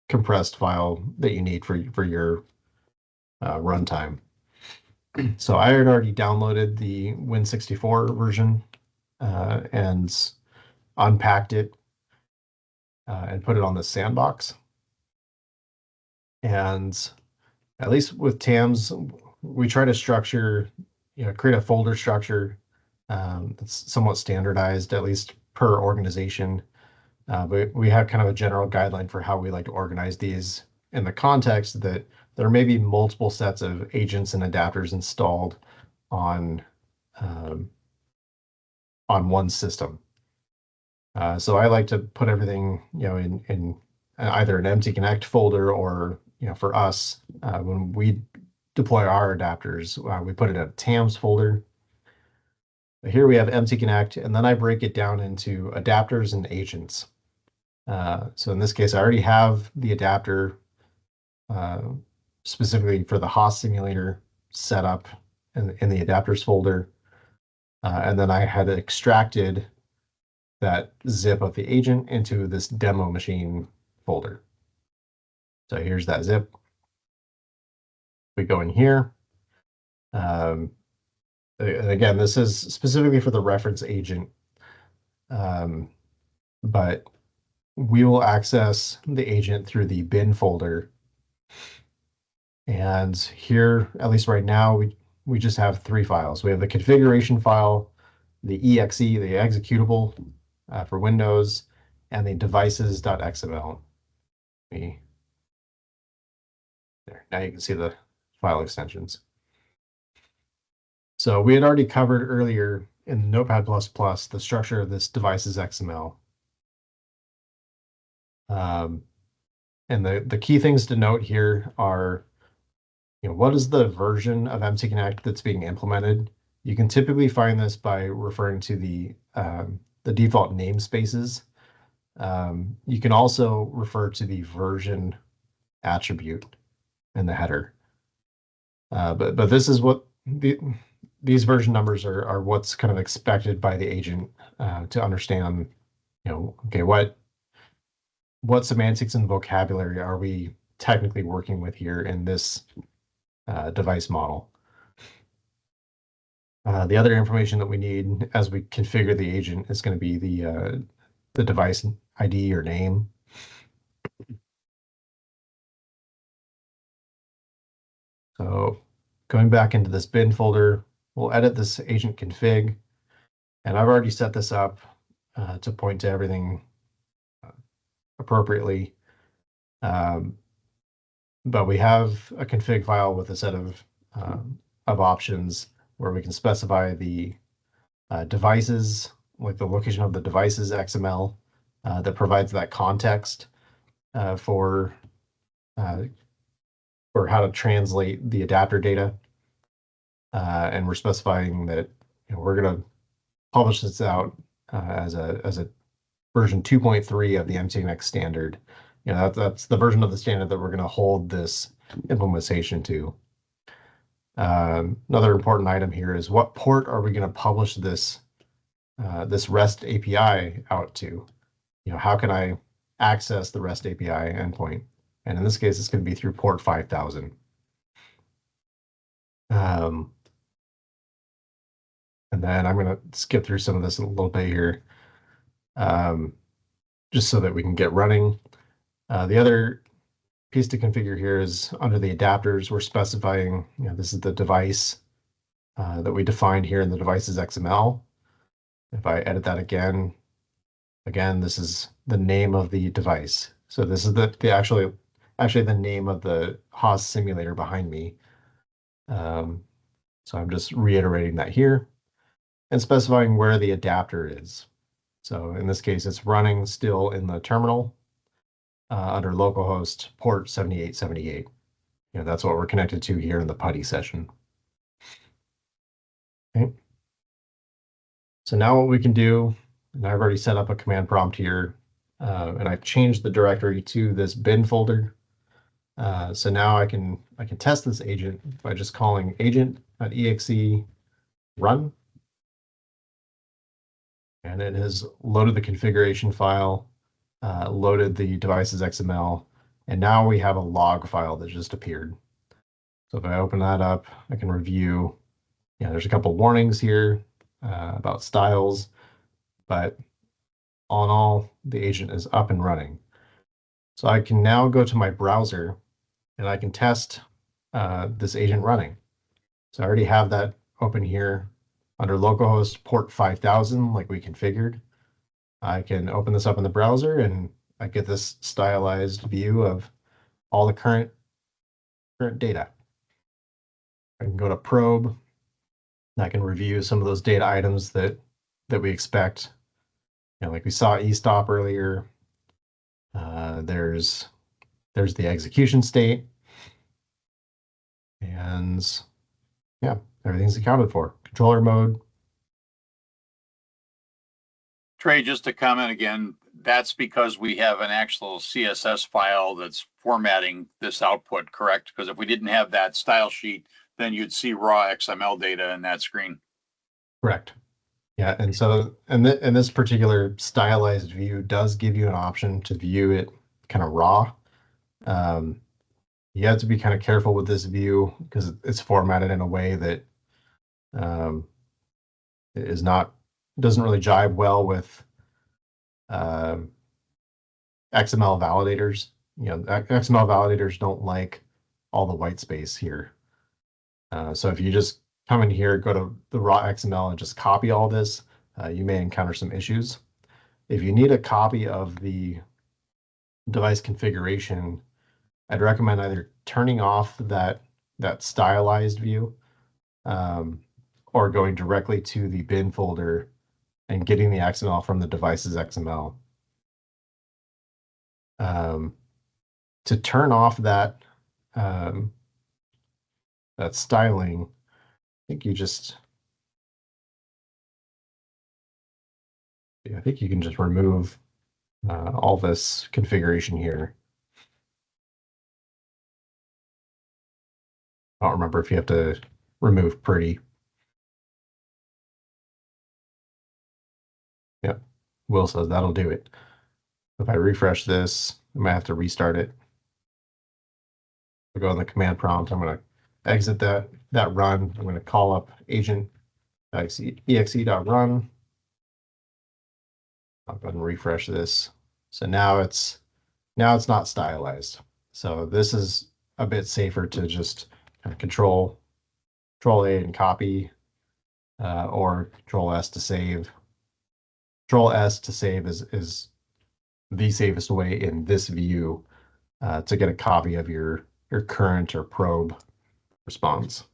compressed file that you need for your runtime. So I had already downloaded the Win64 version and unpacked it and put it on the sandbox. And at least with TAMS, we try to structure, create a folder structure that's somewhat standardized, at least per organization. But we have kind of a general guideline for how we like to organize these in the context that there may be multiple sets of agents and adapters installed on one system. So I like to put everything, in either an MTConnect folder or, for us, when we deploy our adapters, we put it in a TAMS folder. Here we have MTConnect, and then I break it down into adapters and agents. So in this case, I already have the adapter specifically for the host simulator set up in the adapters folder. And then I had extracted that zip of the agent into this demo machine folder. So here's that zip. We go in here. Again, this is specifically for the reference agent, but we will access the agent through the bin folder. And here, at least right now, we just have 3 files. We have the configuration file, the exe, the executable for Windows, and the devices.xml. There, now you can see the file extensions. So we had already covered earlier in Notepad++ the structure of this devices XML. And the key things to note here are, what is the version of MTConnect that's being implemented? You can typically find this by referring to the default namespaces. You can also refer to the version attribute in the header. But this is what these version numbers are what's kind of expected by the agent to understand, okay, what semantics and vocabulary are we technically working with here in this device model. The other information that we need as we configure the agent is going to be the device ID or name. So going back into this bin folder, we'll edit this agent config. And I've already set this up to point to everything appropriately. But we have a config file with a set of options where we can specify the devices, like the location of the devices XML that provides that context for how to translate the adapter data. And we're specifying that we're going to publish this out as a version 2.3 of the MTConnect standard. That's the version of the standard that we're going to hold this implementation to. Another important item here is what port are we going to publish this REST API out to? How can I access the REST API endpoint? And in this case, it's going to be through port 5000. And then I'm going to skip through some of this a little bit here, just so that we can get running. The other piece to configure here is under the adapters, we're specifying, this is the device that we defined here in the devices XML. If I edit that again, this is the name of the device. So this is actually the name of the Haas simulator behind me. So I'm just reiterating that here and specifying where the adapter is. So in this case, it's running still in the terminal under localhost port 7878. That's what we're connected to here in the PuTTY session. Okay. So now what we can do, and I've already set up a command prompt here, and I've changed the directory to this bin folder. So now I can test this agent by just calling agent.exe run. And it has loaded the configuration file, loaded the devices XML, and now we have a log file that just appeared. So if I open that up, I can review. There's a couple warnings here about styles, but all in all, the agent is up and running. So I can now go to my browser and I can test this agent running. So I already have that open here under localhost port 5000, like we configured. I can open this up in the browser and I get this stylized view of all the current data. I can go to probe, and I can review some of those data items that we expect. Like we saw eStop earlier. There's the execution state, and everything's accounted for. Controller mode. Trey, just to comment again, that's because we have an actual CSS file that's formatting this output, correct? Because if we didn't have that style sheet, then you'd see raw XML data in that screen. Correct. Yeah, and so and this particular stylized view does give you an option to view it kind of raw. You have to be kind of careful with this view because it's formatted in a way that doesn't really jive well with XML validators. XML validators don't like all the white space here. So if you just come in here, go to the raw XML and just copy all this, you may encounter some issues. If you need a copy of the device configuration, I'd recommend either turning off that stylized view or going directly to the bin folder and getting the XML from the device's XML. To turn off that styling, I think you can just remove all this configuration here. I don't remember if you have to remove pretty. Yep, Will says that'll do it. If I refresh this, I might have to restart it. I'll go in the command prompt. I'm going to exit that run. I'm going to call up agent.exe.run. I'll go ahead and refresh this. So now it's not stylized. So this is a bit safer to just kind of control Control A and copy, or Control S to save. Control S to save is the safest way in this view to get a copy of your current or probe response.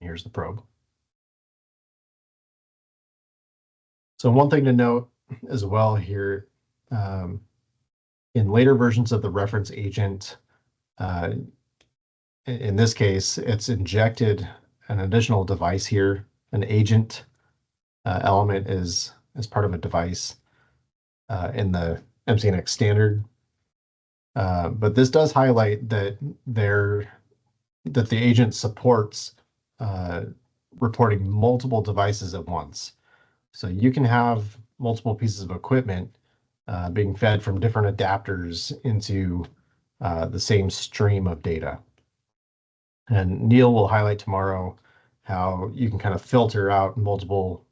Here's the probe. So one thing to note as well here, in later versions of the reference agent, in this case, it's injected an additional device here. An agent element is part of a device in the MTConnect standard. But this does highlight that the agent supports reporting multiple devices at once. So you can have multiple pieces of equipment being fed from different adapters into the same stream of data. And Neil will highlight tomorrow how you can kind of filter out multiple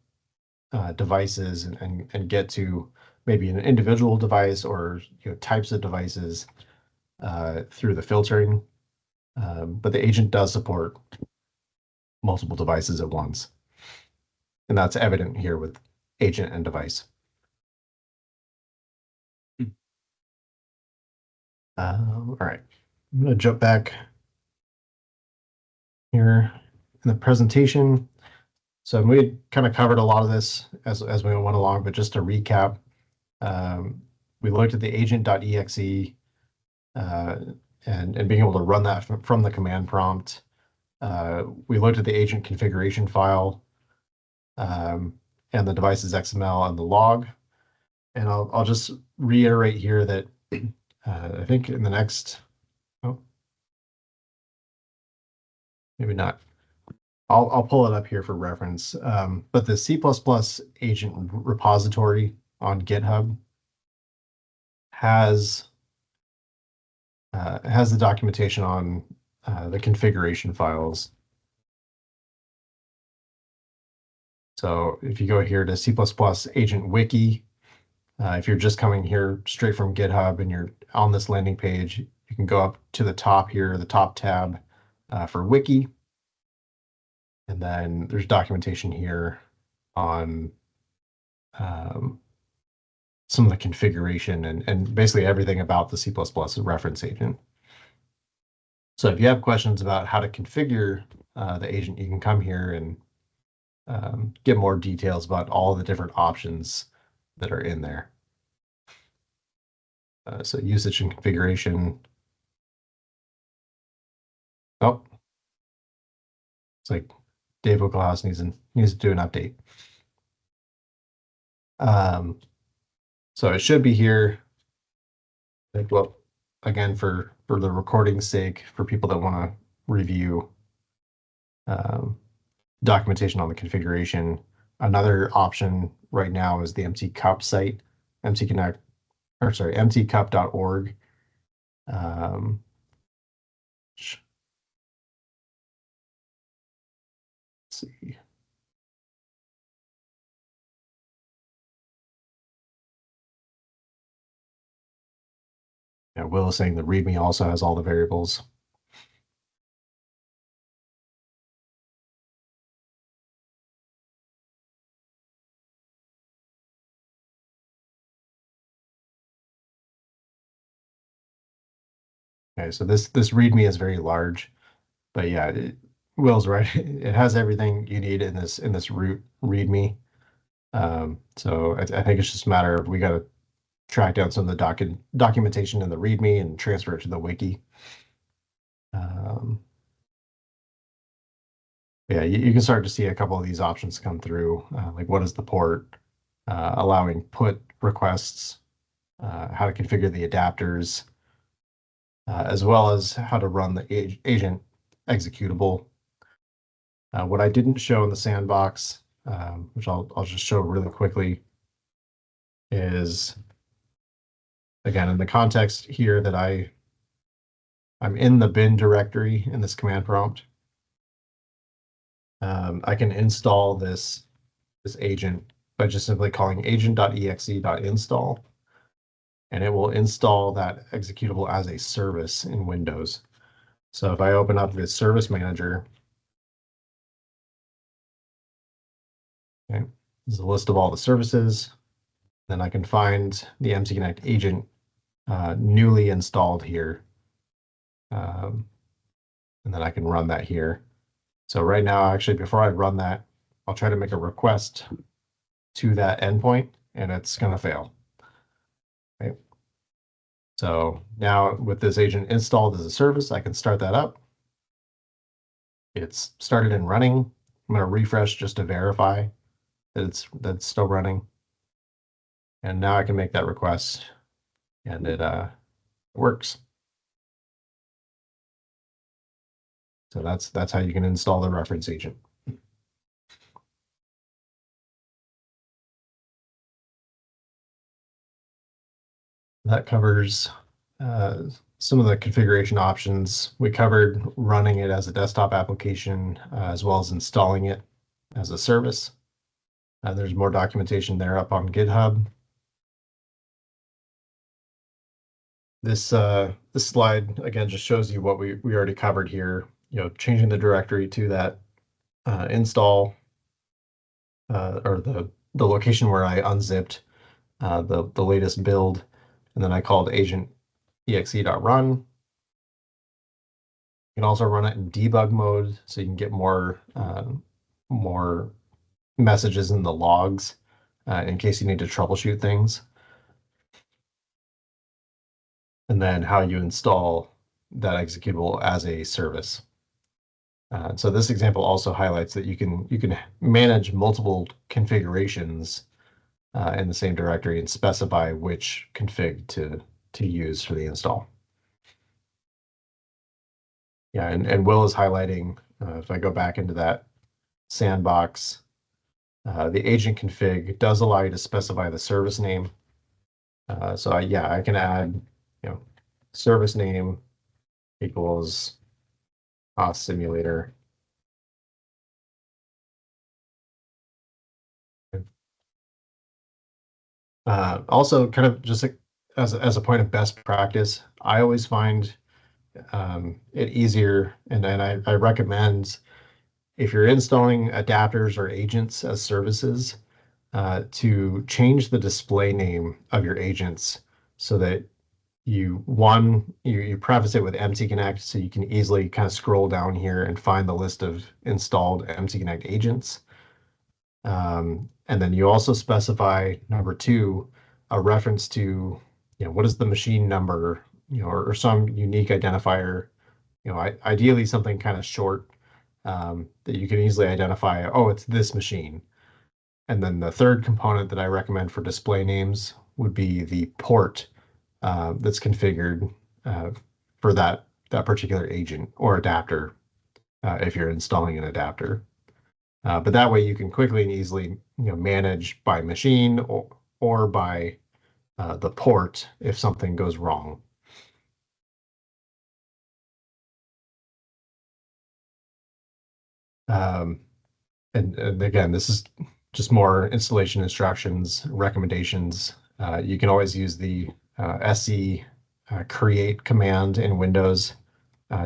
devices and get to maybe an individual device or types of devices through the filtering. But the agent does support multiple devices at once. And that's evident here with agent and device. All right, I'm going to jump back here in the presentation. So we had kind of covered a lot of this as we went along, but just to recap, we looked at the agent.exe and being able to run that from the command prompt. We looked at the agent configuration file and the device's XML and the log. And I'll just reiterate here that I think in the next, maybe not. I'll pull it up here for reference. But the C++ agent repository on GitHub has the documentation on the configuration files. So if you go here to C++ agent wiki, if you're just coming here straight from GitHub and you're on this landing page, you can go up to the top here, the top tab for wiki. And then there's documentation here on some of the configuration and basically everything about the C++ reference agent. So if you have questions about how to configure the agent, you can come here and get more details about all the different options that are in there. So usage and configuration. Oh, it's like Dave O'Claus needs to do an update. So it should be here. I think, well, again, for the recording's sake, for people that want to review documentation on the configuration, another option right now is the MTCup site, MTConnect, or sorry, mtcup.org. Let's see. Yeah, Will is saying the README also has all the variables. Okay, so this README is very large, but yeah, Will's right. It has everything you need in this root README. So I think it's just a matter of we got to track down some of the documentation in the README and transfer it to the wiki. Yeah, you can start to see a couple of these options come through, like what is the port, allowing put requests, how to configure the adapters, as well as how to run the agent executable. What I didn't show in the sandbox, which I'll just show really quickly, is again in the context here that I'm in the bin directory in this command prompt. I can install this agent by just simply calling agent.exe.install, and it will install that executable as a service in Windows. So if I open up the service manager, okay, this is a list of all the services. Then I can find the MTConnect agent newly installed here. And then I can run that here. So right now, actually, before I run that, I'll try to make a request to that endpoint, and it's going to fail. Okay. So now with this agent installed as a service, I can start that up. It's started and running. I'm going to refresh just to verify that it's still running. And now I can make that request, and it works. So that's how you can install the reference agent. That covers some of the configuration options. We covered running it as a desktop application, as well as installing it as a service. There's more documentation there up on GitHub. This slide again just shows you what we already covered here. Changing the directory to that install or the location where I unzipped the latest build, and then I called agent exe.run. You can also run it in debug mode, so you can get more messages in the logs in case you need to troubleshoot things. And then how you install that executable as a service. So this example also highlights that you can manage multiple configurations in the same directory and specify which config to use for the install. Yeah, and Will is highlighting, if I go back into that sandbox, the agent config does allow you to specify the service name. So I can add, service name equals cost simulator. Also, kind of just as a point of best practice, I always find it easier, and I recommend if you're installing adapters or agents as services, to change the display name of your agents so that you preface it with MTConnect, so you can easily kind of scroll down here and find the list of installed MTConnect agents. And then you also specify number 2, a reference to, what is the machine number, or some unique identifier, ideally something kind of short that you can easily identify, oh, it's this machine. And then the third component that I recommend for display names would be the port that's configured for that particular agent or adapter if you're installing an adapter. But that way you can quickly and easily manage by machine or by the port if something goes wrong. And again, this is just more installation instructions, recommendations. You can always use the SC create command in Windows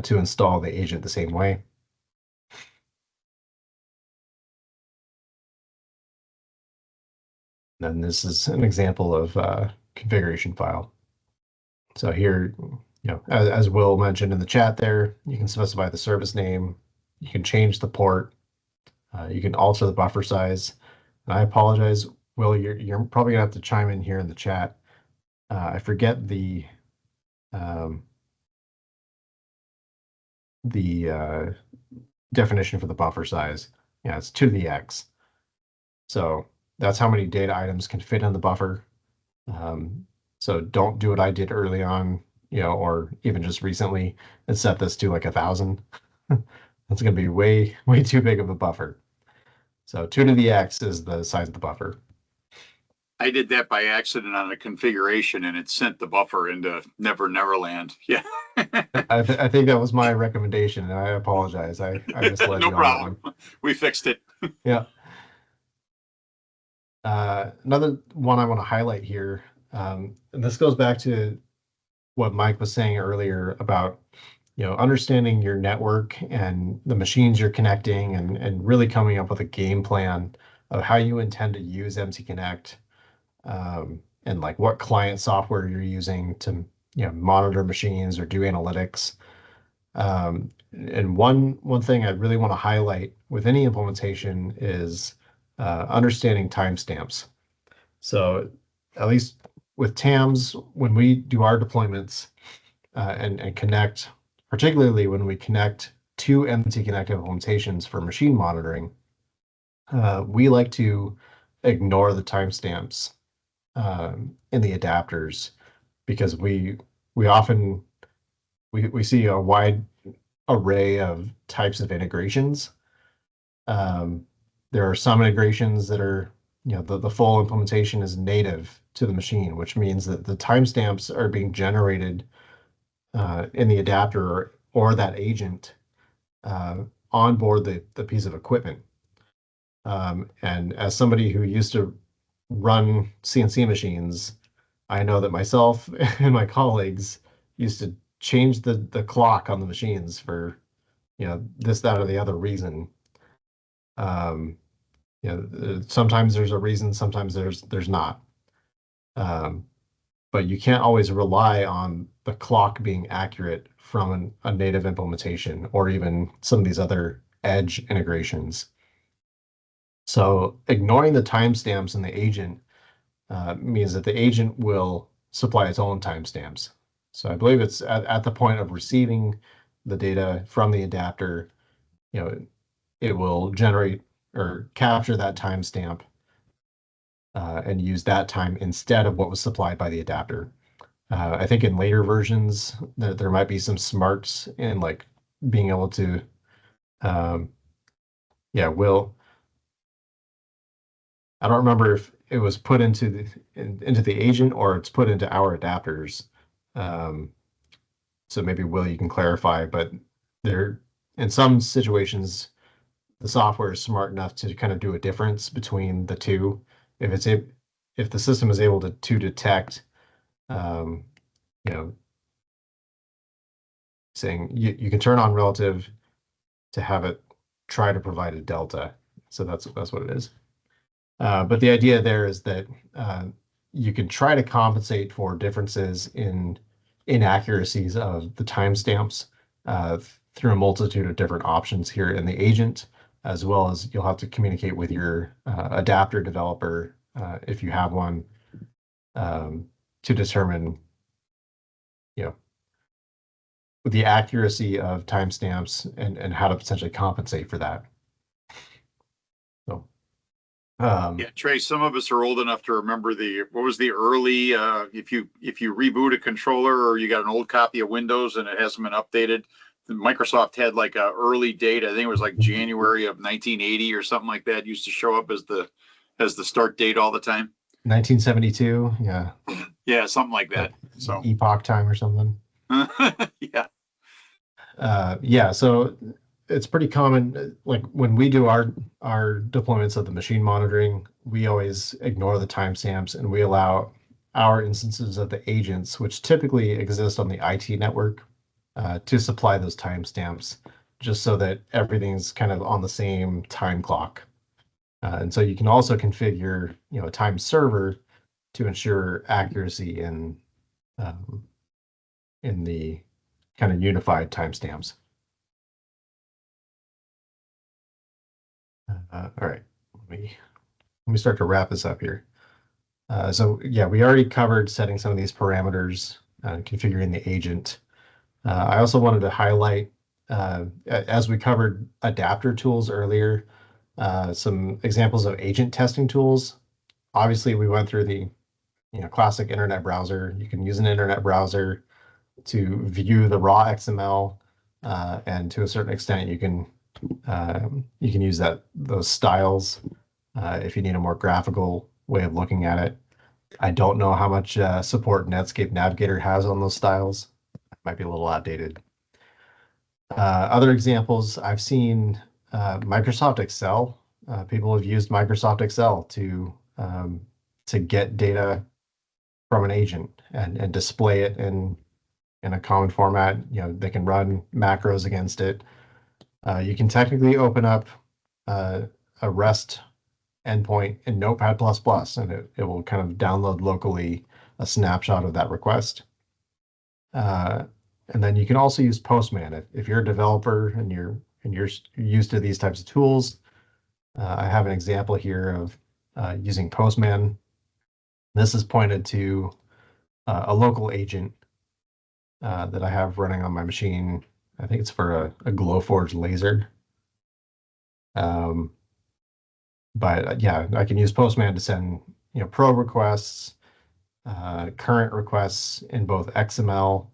to install the agent the same way. Then this is an example of configuration file. So here, as Will mentioned in the chat there, you can specify the service name, you can change the port, you can alter the buffer size. And I apologize, Will, you're probably gonna have to chime in here in the chat. I forget the definition for the buffer size. Yeah, it's 2 to the x. So that's how many data items can fit in the buffer. So don't do what I did early on, or even just recently, and set this to like 1,000. That's going to be way too big of a buffer. So 2 to the x is the size of the buffer. I did that by accident on a configuration, and it sent the buffer into Neverland. Yeah. I think that was my recommendation, and I apologize. I misled No you on problem. that one. We fixed it. Yeah. Another one I want to highlight here, and this goes back to what Mike was saying earlier about understanding your network and the machines you're connecting, and really coming up with a game plan of how you intend to use MTConnect, and like what client software you're using to monitor machines or do analytics. And one thing I really want to highlight with any implementation is understanding timestamps. So at least with TAMs, when we do our deployments and connect, particularly when we connect to MTConnect implementations for machine monitoring, we like to ignore the timestamps in the adapters, because we often we see a wide array of types of integrations. There are some integrations that are, the full implementation is native to the machine, which means that the timestamps are being generated in the adapter or that agent on board the piece of equipment. And as somebody who used to run CNC machines, I know that myself and my colleagues used to change the clock on the machines for this, that, or the other reason. Sometimes there's a reason, sometimes there's not. But you can't always rely on the clock being accurate from a native implementation or even some of these other edge integrations. So ignoring the timestamps in the agent means that the agent will supply its own timestamps. So I believe it's at the point of receiving the data from the adapter, it will generate or capture that timestamp and use that time instead of what was supplied by the adapter. I think in later versions there might be some smarts in like being able to, I don't remember if it was put into the agent or it's put into our adapters. So maybe Will, you can clarify, but there, in some situations, the software is smart enough to kind of do a difference between the two. If the system is able to detect, saying you can turn on relative to have it try to provide a delta. So that's what it is. But the idea there is that you can try to compensate for differences in inaccuracies of the timestamps through a multitude of different options here in the agent, as well as you'll have to communicate with your adapter developer, if you have one, to determine, the accuracy of timestamps and how to potentially compensate for that. So, yeah, Trey, some of us are old enough to remember what was the early, if you reboot a controller or you got an old copy of Windows and it hasn't been updated, Microsoft had like a early date. I think it was like January of 1980 or something like that. Used to show up as the start date all the time. 1972, yeah. Yeah, something like that. So epoch time or something. Yeah. Yeah, so it's pretty common, like when we do our deployments of the machine monitoring, we always ignore the timestamps and we allow our instances of the agents, which typically exist on the IT network, to supply those timestamps, just so that everything's kind of on the same time clock. And so you can also configure, a time server to ensure accuracy in the kind of unified timestamps. All right, let me start to wrap this up here. So yeah, we already covered setting some of these parameters, configuring the agent. I also wanted to highlight, as we covered adapter tools earlier, some examples of agent testing tools. Obviously, we went through the classic internet browser. You can use an internet browser to view the raw XML, and to a certain extent, you can use those styles if you need a more graphical way of looking at it. I don't know how much support Netscape Navigator has on those styles. It might be a little outdated. Other examples, I've seen Microsoft Excel. People have used Microsoft Excel to get data from an agent and display it in in a common format. They can run macros against it. You can technically open up a REST endpoint in Notepad++, and it will kind of download locally a snapshot of that request. And then you can also use Postman if you're a developer and you're used to these types of tools. I have an example here of using Postman. This is pointed to a local agent that I have running on my machine. I think it's for a Glowforge laser. But yeah, I can use Postman to send probe requests, current requests in both XML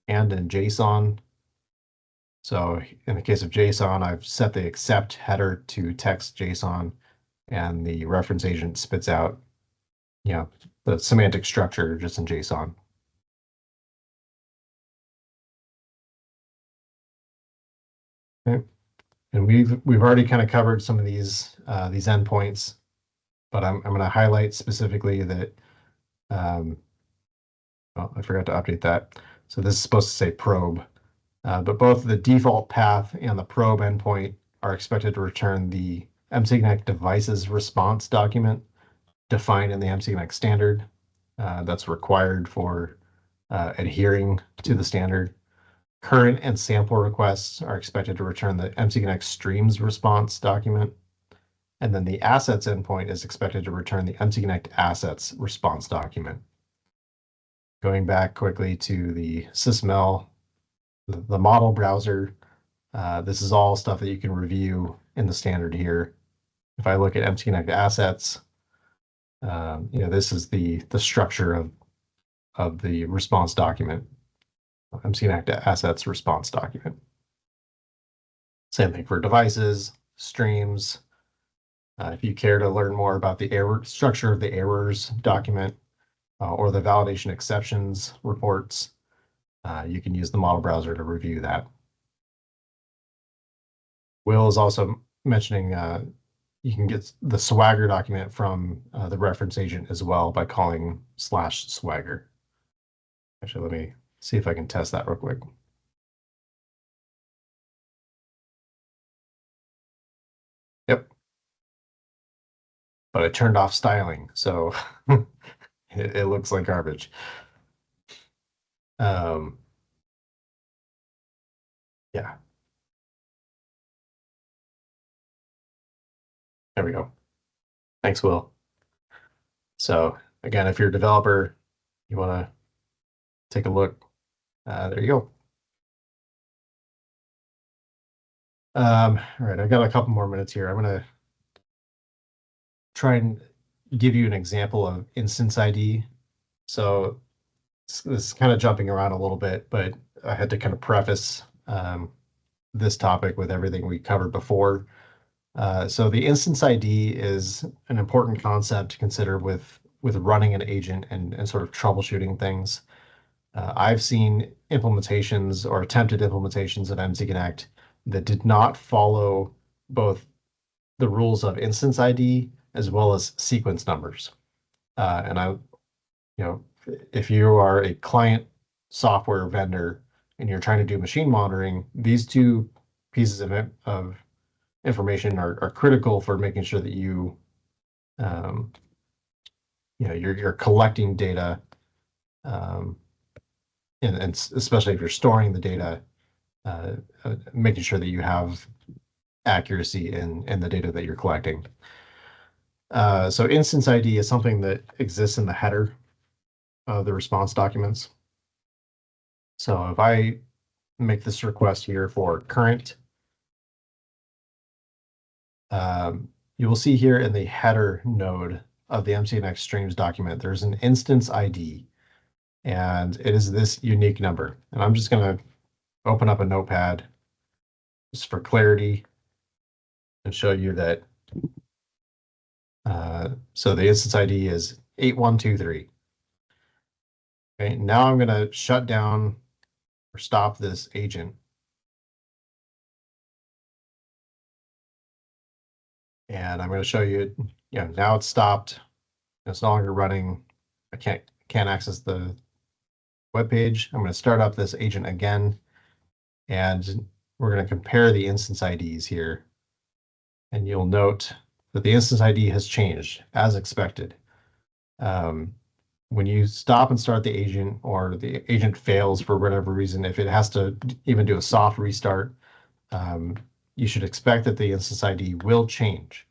and in JSON. So in the case of JSON, I've set the accept header to text JSON, and the reference agent spits out the semantic structure just in JSON. Okay. And we've already kind of covered some of these endpoints, but I'm going to highlight specifically that. Oh, I forgot to update that. So this is supposed to say probe, but both the default path and the probe endpoint are expected to return the MTConnect devices response document defined in the MTConnect standard. That's required for adhering to the standard. Current and sample requests are expected to return the MTConnect streams response document. And then the assets endpoint is expected to return the MTConnect assets response document. Going back quickly to the SysML, the model browser, this is all stuff that you can review in the standard here. If I look at MTConnect assets, this is the structure of the response document, MTConnect assets response document. Same thing for devices, streams. If you care to learn more about the structure of the errors document or the validation exceptions reports, you can use the model browser to review that. Will is also mentioning you can get the Swagger document from the reference agent as well by calling /Swagger. Actually, let me see if I can test that real quick. Yep. But I turned off styling, so it looks like garbage. Yeah. There we go. Thanks, Will. So again, if you're a developer, you want to take a look. There you go. All right, I've got a couple more minutes here. I'm going to try and give you an example of instance ID. So this is kind of jumping around a little bit, but I had to kind of preface this topic with everything we covered before. So the instance ID is an important concept to consider with running an agent and sort of troubleshooting things. I've seen implementations or attempted implementations of MTConnect that did not follow both the rules of instance ID as well as sequence numbers. And if you are a client software vendor and you're trying to do machine monitoring, these two pieces of information are critical for making sure that you're collecting data, and especially if you're storing the data, making sure that you have accuracy in the data that you're collecting. So instance ID is something that exists in the header of the response documents. So if I make this request here for current, you will see here in the header node of the MTConnect streams document, there's an instance ID, and it is this unique number. And I'm just going to open up a notepad just for clarity and show you that. So the instance ID is 8123. Okay, now I'm going to shut down or stop this agent. And I'm going to show you, now it's stopped. It's no longer running. I can't access the web page. I'm going to start up this agent again, and we're going to compare the instance IDs here. And you'll note that the instance ID has changed as expected. When you stop and start the agent, or the agent fails for whatever reason, if it has to even do a soft restart, you should expect that the instance ID will change.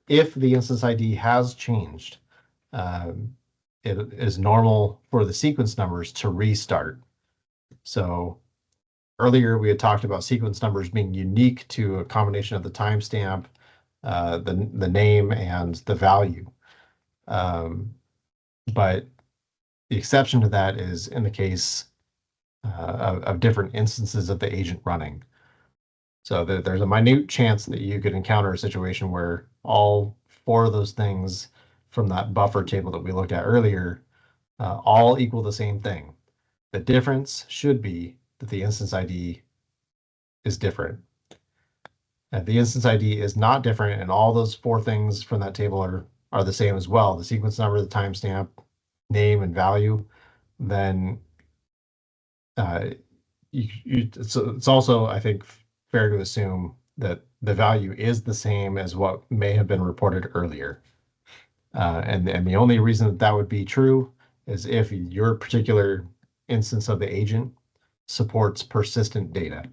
If the instance ID has changed, it is normal for the sequence numbers to restart. So earlier we had talked about sequence numbers being unique to a combination of the timestamp, the name, and the value. But the exception to that is in the case of different instances of the agent running. So there's a minute chance that you could encounter a situation where all 4 of those things from that buffer table that we looked at earlier all equal the same thing. The difference should be that the instance ID is different. If the instance ID is not different and all those 4 things from that table are the same as well, the sequence number, the timestamp, name, and value, then it's also, I think, fair to assume that the value is the same as what may have been reported earlier. And the only reason that that would be true is if your particular instance of the agent supports persistent data.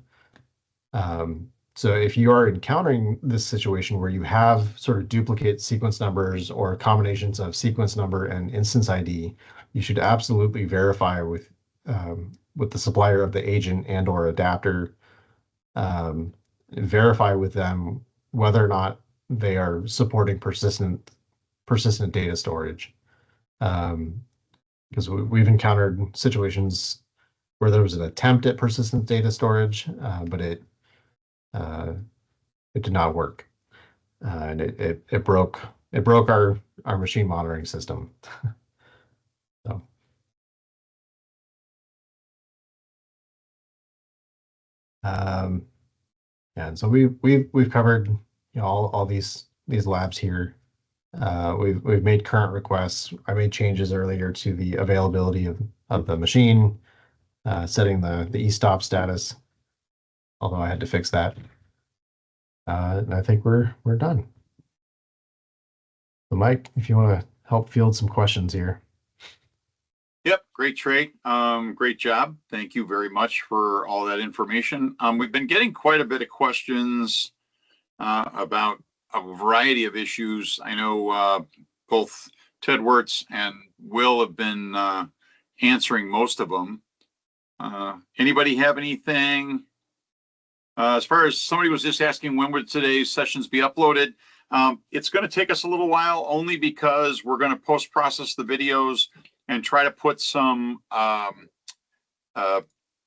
So if you are encountering this situation where you have sort of duplicate sequence numbers or combinations of sequence number and instance ID, you should absolutely verify with the supplier of the agent and or adapter, verify with them whether or not they are supporting persistent data storage. Because we've encountered situations where there was an attempt at persistent data storage, but it did not work, and it broke our machine monitoring system. So. And so we've covered all these labs here. We've made current requests. I made changes earlier to the availability of the machine, setting the e-stop status, although I had to fix that. And I think we're done. So Mike, if you want to help field some questions here. Yep, great, Trey. Great job. Thank you very much for all that information. We've been getting quite a bit of questions about a variety of issues. I know both Ted Wirtz and Will have been answering most of them. Anybody have anything? As far as somebody was just asking, when would today's sessions be uploaded? It's going to take us a little while, only because we're going to post-process the videos and try to put some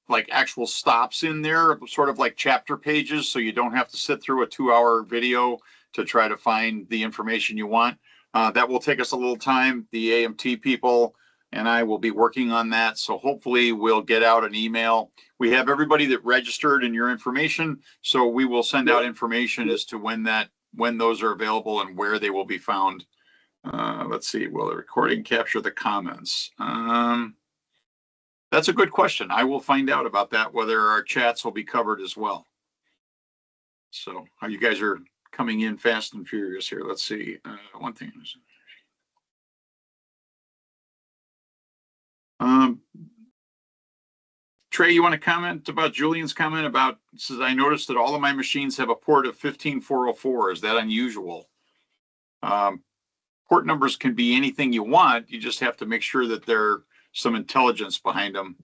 like actual stops in there, sort of like chapter pages, so you don't have to sit through a 2-hour video to try to find the information you want. That will take us a little time. The AMT people and I will be working on that, so hopefully we'll get out an email. We have everybody that registered in your information, so we will send out information as to when those are available and where they will be found. Let's see, will the recording capture the comments? That's a good question. I will find out about that, whether our chats will be covered as well. So how you guys are coming in fast and furious here. Let's see. One thing is, Trey, you want to comment about Julian's comment about, says, I noticed that all of my machines have a port of 15404. Is that unusual? Port numbers can be anything you want. You just have to make sure that there's some intelligence behind them.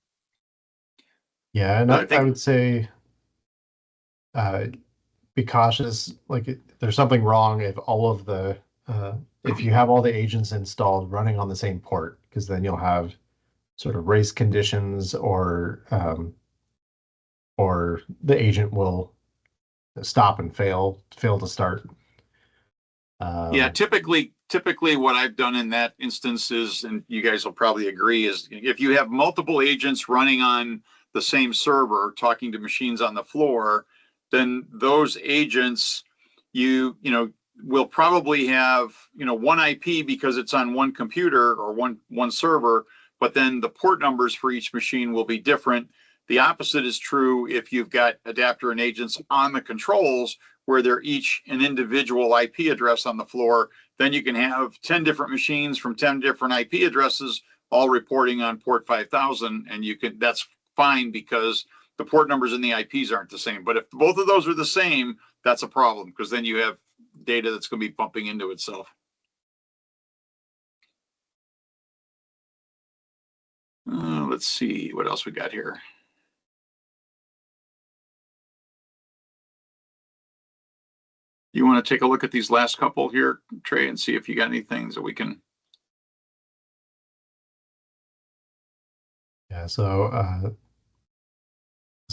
Yeah, and I would say be cautious. Like there's something wrong if all of the if you have all the agents installed running on the same port, because then you'll have sort of race conditions, or the agent will stop and fail to start. Yeah, typically what I've done in that instance is, and you guys will probably agree, is if you have multiple agents running on the same server talking to machines on the floor, then those agents will probably have one IP because it's on one computer or one server, but then the port numbers for each machine will be different. The opposite is true if you've got adapter and agents on the controls where they're each an individual IP address on the floor. Then you can have 10 different machines from 10 different IP addresses all reporting on port 5000, and that's fine because the port numbers and the IPs aren't the same. But if both of those are the same, that's a problem because then you have data that's going to be bumping into itself. Let's see what else we got here. You want to take a look at these last couple here, Trey, and see if you got any things that we can. Yeah, so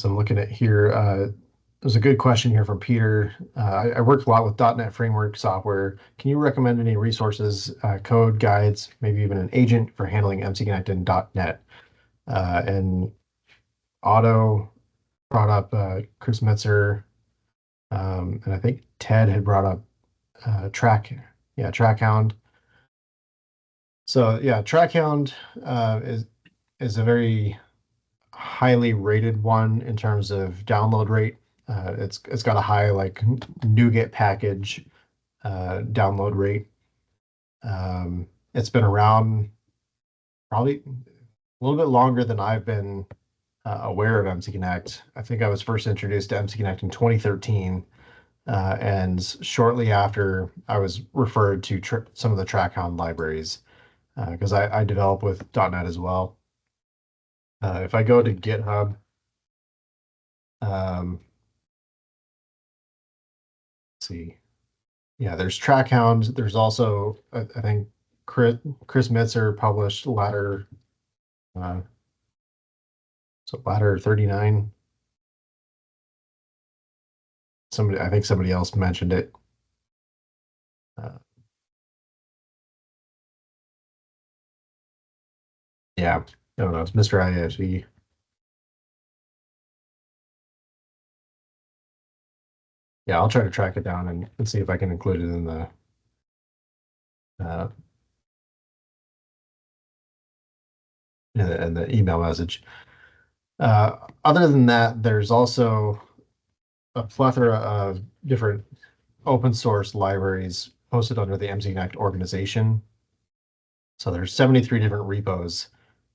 I'm looking at here. There's a good question here from Peter. I worked a lot with .NET Framework software. Can you recommend any resources, code guides, maybe even an agent for handling MTConnect in .NET? And Otto brought up Chris Metzer, and I think Ted had brought up TrackHound. So yeah, TrackHound is a very highly rated one in terms of download rate. It's got a high like NuGet package download rate. It's been around probably a little bit longer than I've been aware of MTConnect. I think I was first introduced to MTConnect in 2013, and shortly after I was referred to some of the TrackHound libraries because I develop with .NET as well. If I go to GitHub, let's see. Yeah, there's TrackHound. There's also, I think, Chris Metzer published Ladder, so Ladder 39. I think somebody else mentioned it. Yeah, I don't know. It's Mr. ISV. Yeah, I'll try to track it down and see if I can include it in the in the email message. Other than that, there's also a plethora of different open source libraries posted under the MTConnect organization. So there's 73 different repos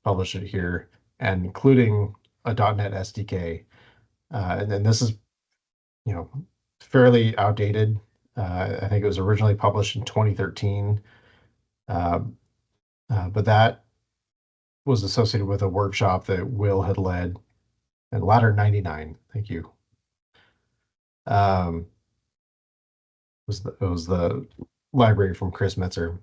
published here, and including a .NET SDK. And then this is, fairly outdated. I think it was originally published in 2013, but that was associated with a workshop that Will had led, and Ladder 99. Thank you. It was the library from Chris Metzer.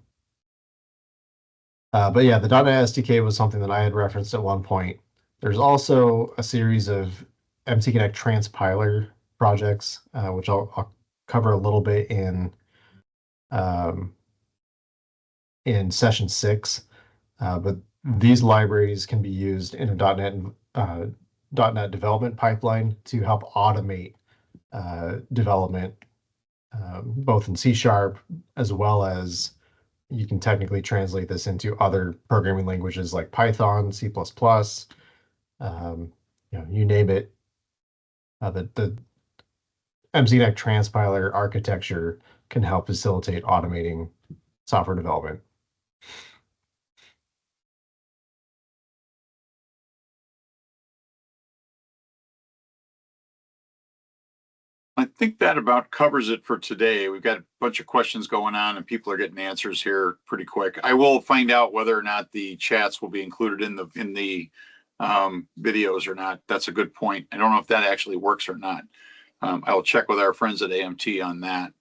But yeah, the .NET SDK was something that I had referenced at one point. There's also a series of MTConnect transpiler projects, which I'll cover a little bit in session 6. But these libraries can be used in a .NET development pipeline to help automate development, both in C# as well as you can technically translate this into other programming languages like Python, C++, you name it. The MTConnect transpiler architecture can help facilitate automating software development. I think that about covers it for today. We've got a bunch of questions going on and people are getting answers here pretty quick. I will find out whether or not the chats will be included in the videos or not. That's a good point. I don't know if that actually works or not. I'll check with our friends at AMT on that.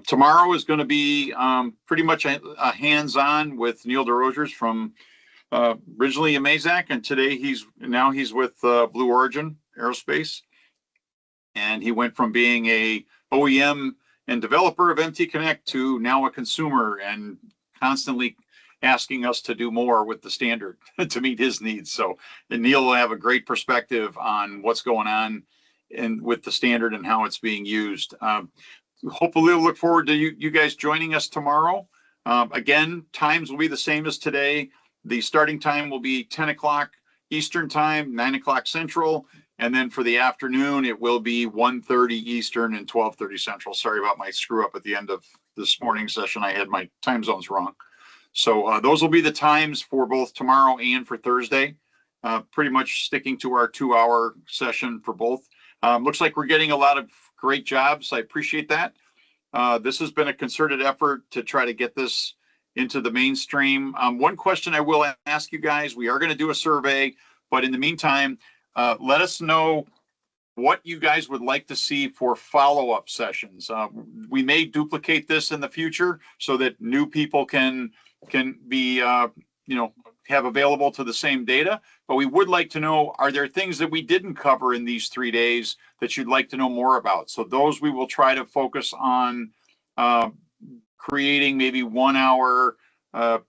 Tomorrow is going to be pretty much a hands-on with Neil DeRogers from originally Amazak, and today he's with Blue Origin Aerospace. And he went from being a OEM and developer of MTConnect to now a consumer and constantly asking us to do more with the standard to meet his needs. So Neil will have a great perspective on what's going on with the standard and how it's being used. Hopefully we'll look forward to you guys joining us tomorrow. Again, times will be the same as today. The starting time will be 10 o'clock Eastern time, 9 o'clock Central. And then for the afternoon, it will be 1:30 Eastern and 12:30 Central. Sorry about my screw up at the end of this morning's session. I had my time zones wrong. So those will be the times for both tomorrow and for Thursday. Pretty much sticking to our 2-hour session for both. Looks like we're getting a lot of great jobs. I appreciate that. This has been a concerted effort to try to get this into the mainstream. One question I will ask you guys, we are going to do a survey, but in the meantime, let us know what you guys would like to see for follow-up sessions. We may duplicate this in the future so that new people can be, have available to the same data, but we would like to know, are there things that we didn't cover in these 3 days that you'd like to know more about? So those we will try to focus on creating maybe 1 hour,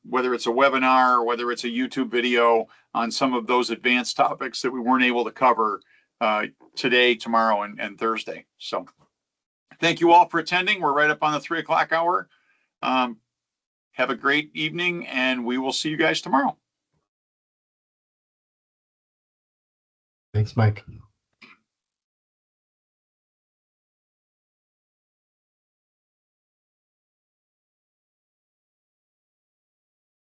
whether it's a webinar or whether it's a YouTube video on some of those advanced topics that we weren't able to cover today, tomorrow, and Thursday. So thank you all for attending. We're right up on the 3 o'clock hour. Have a great evening, and we will see you guys tomorrow. Thanks, Mike.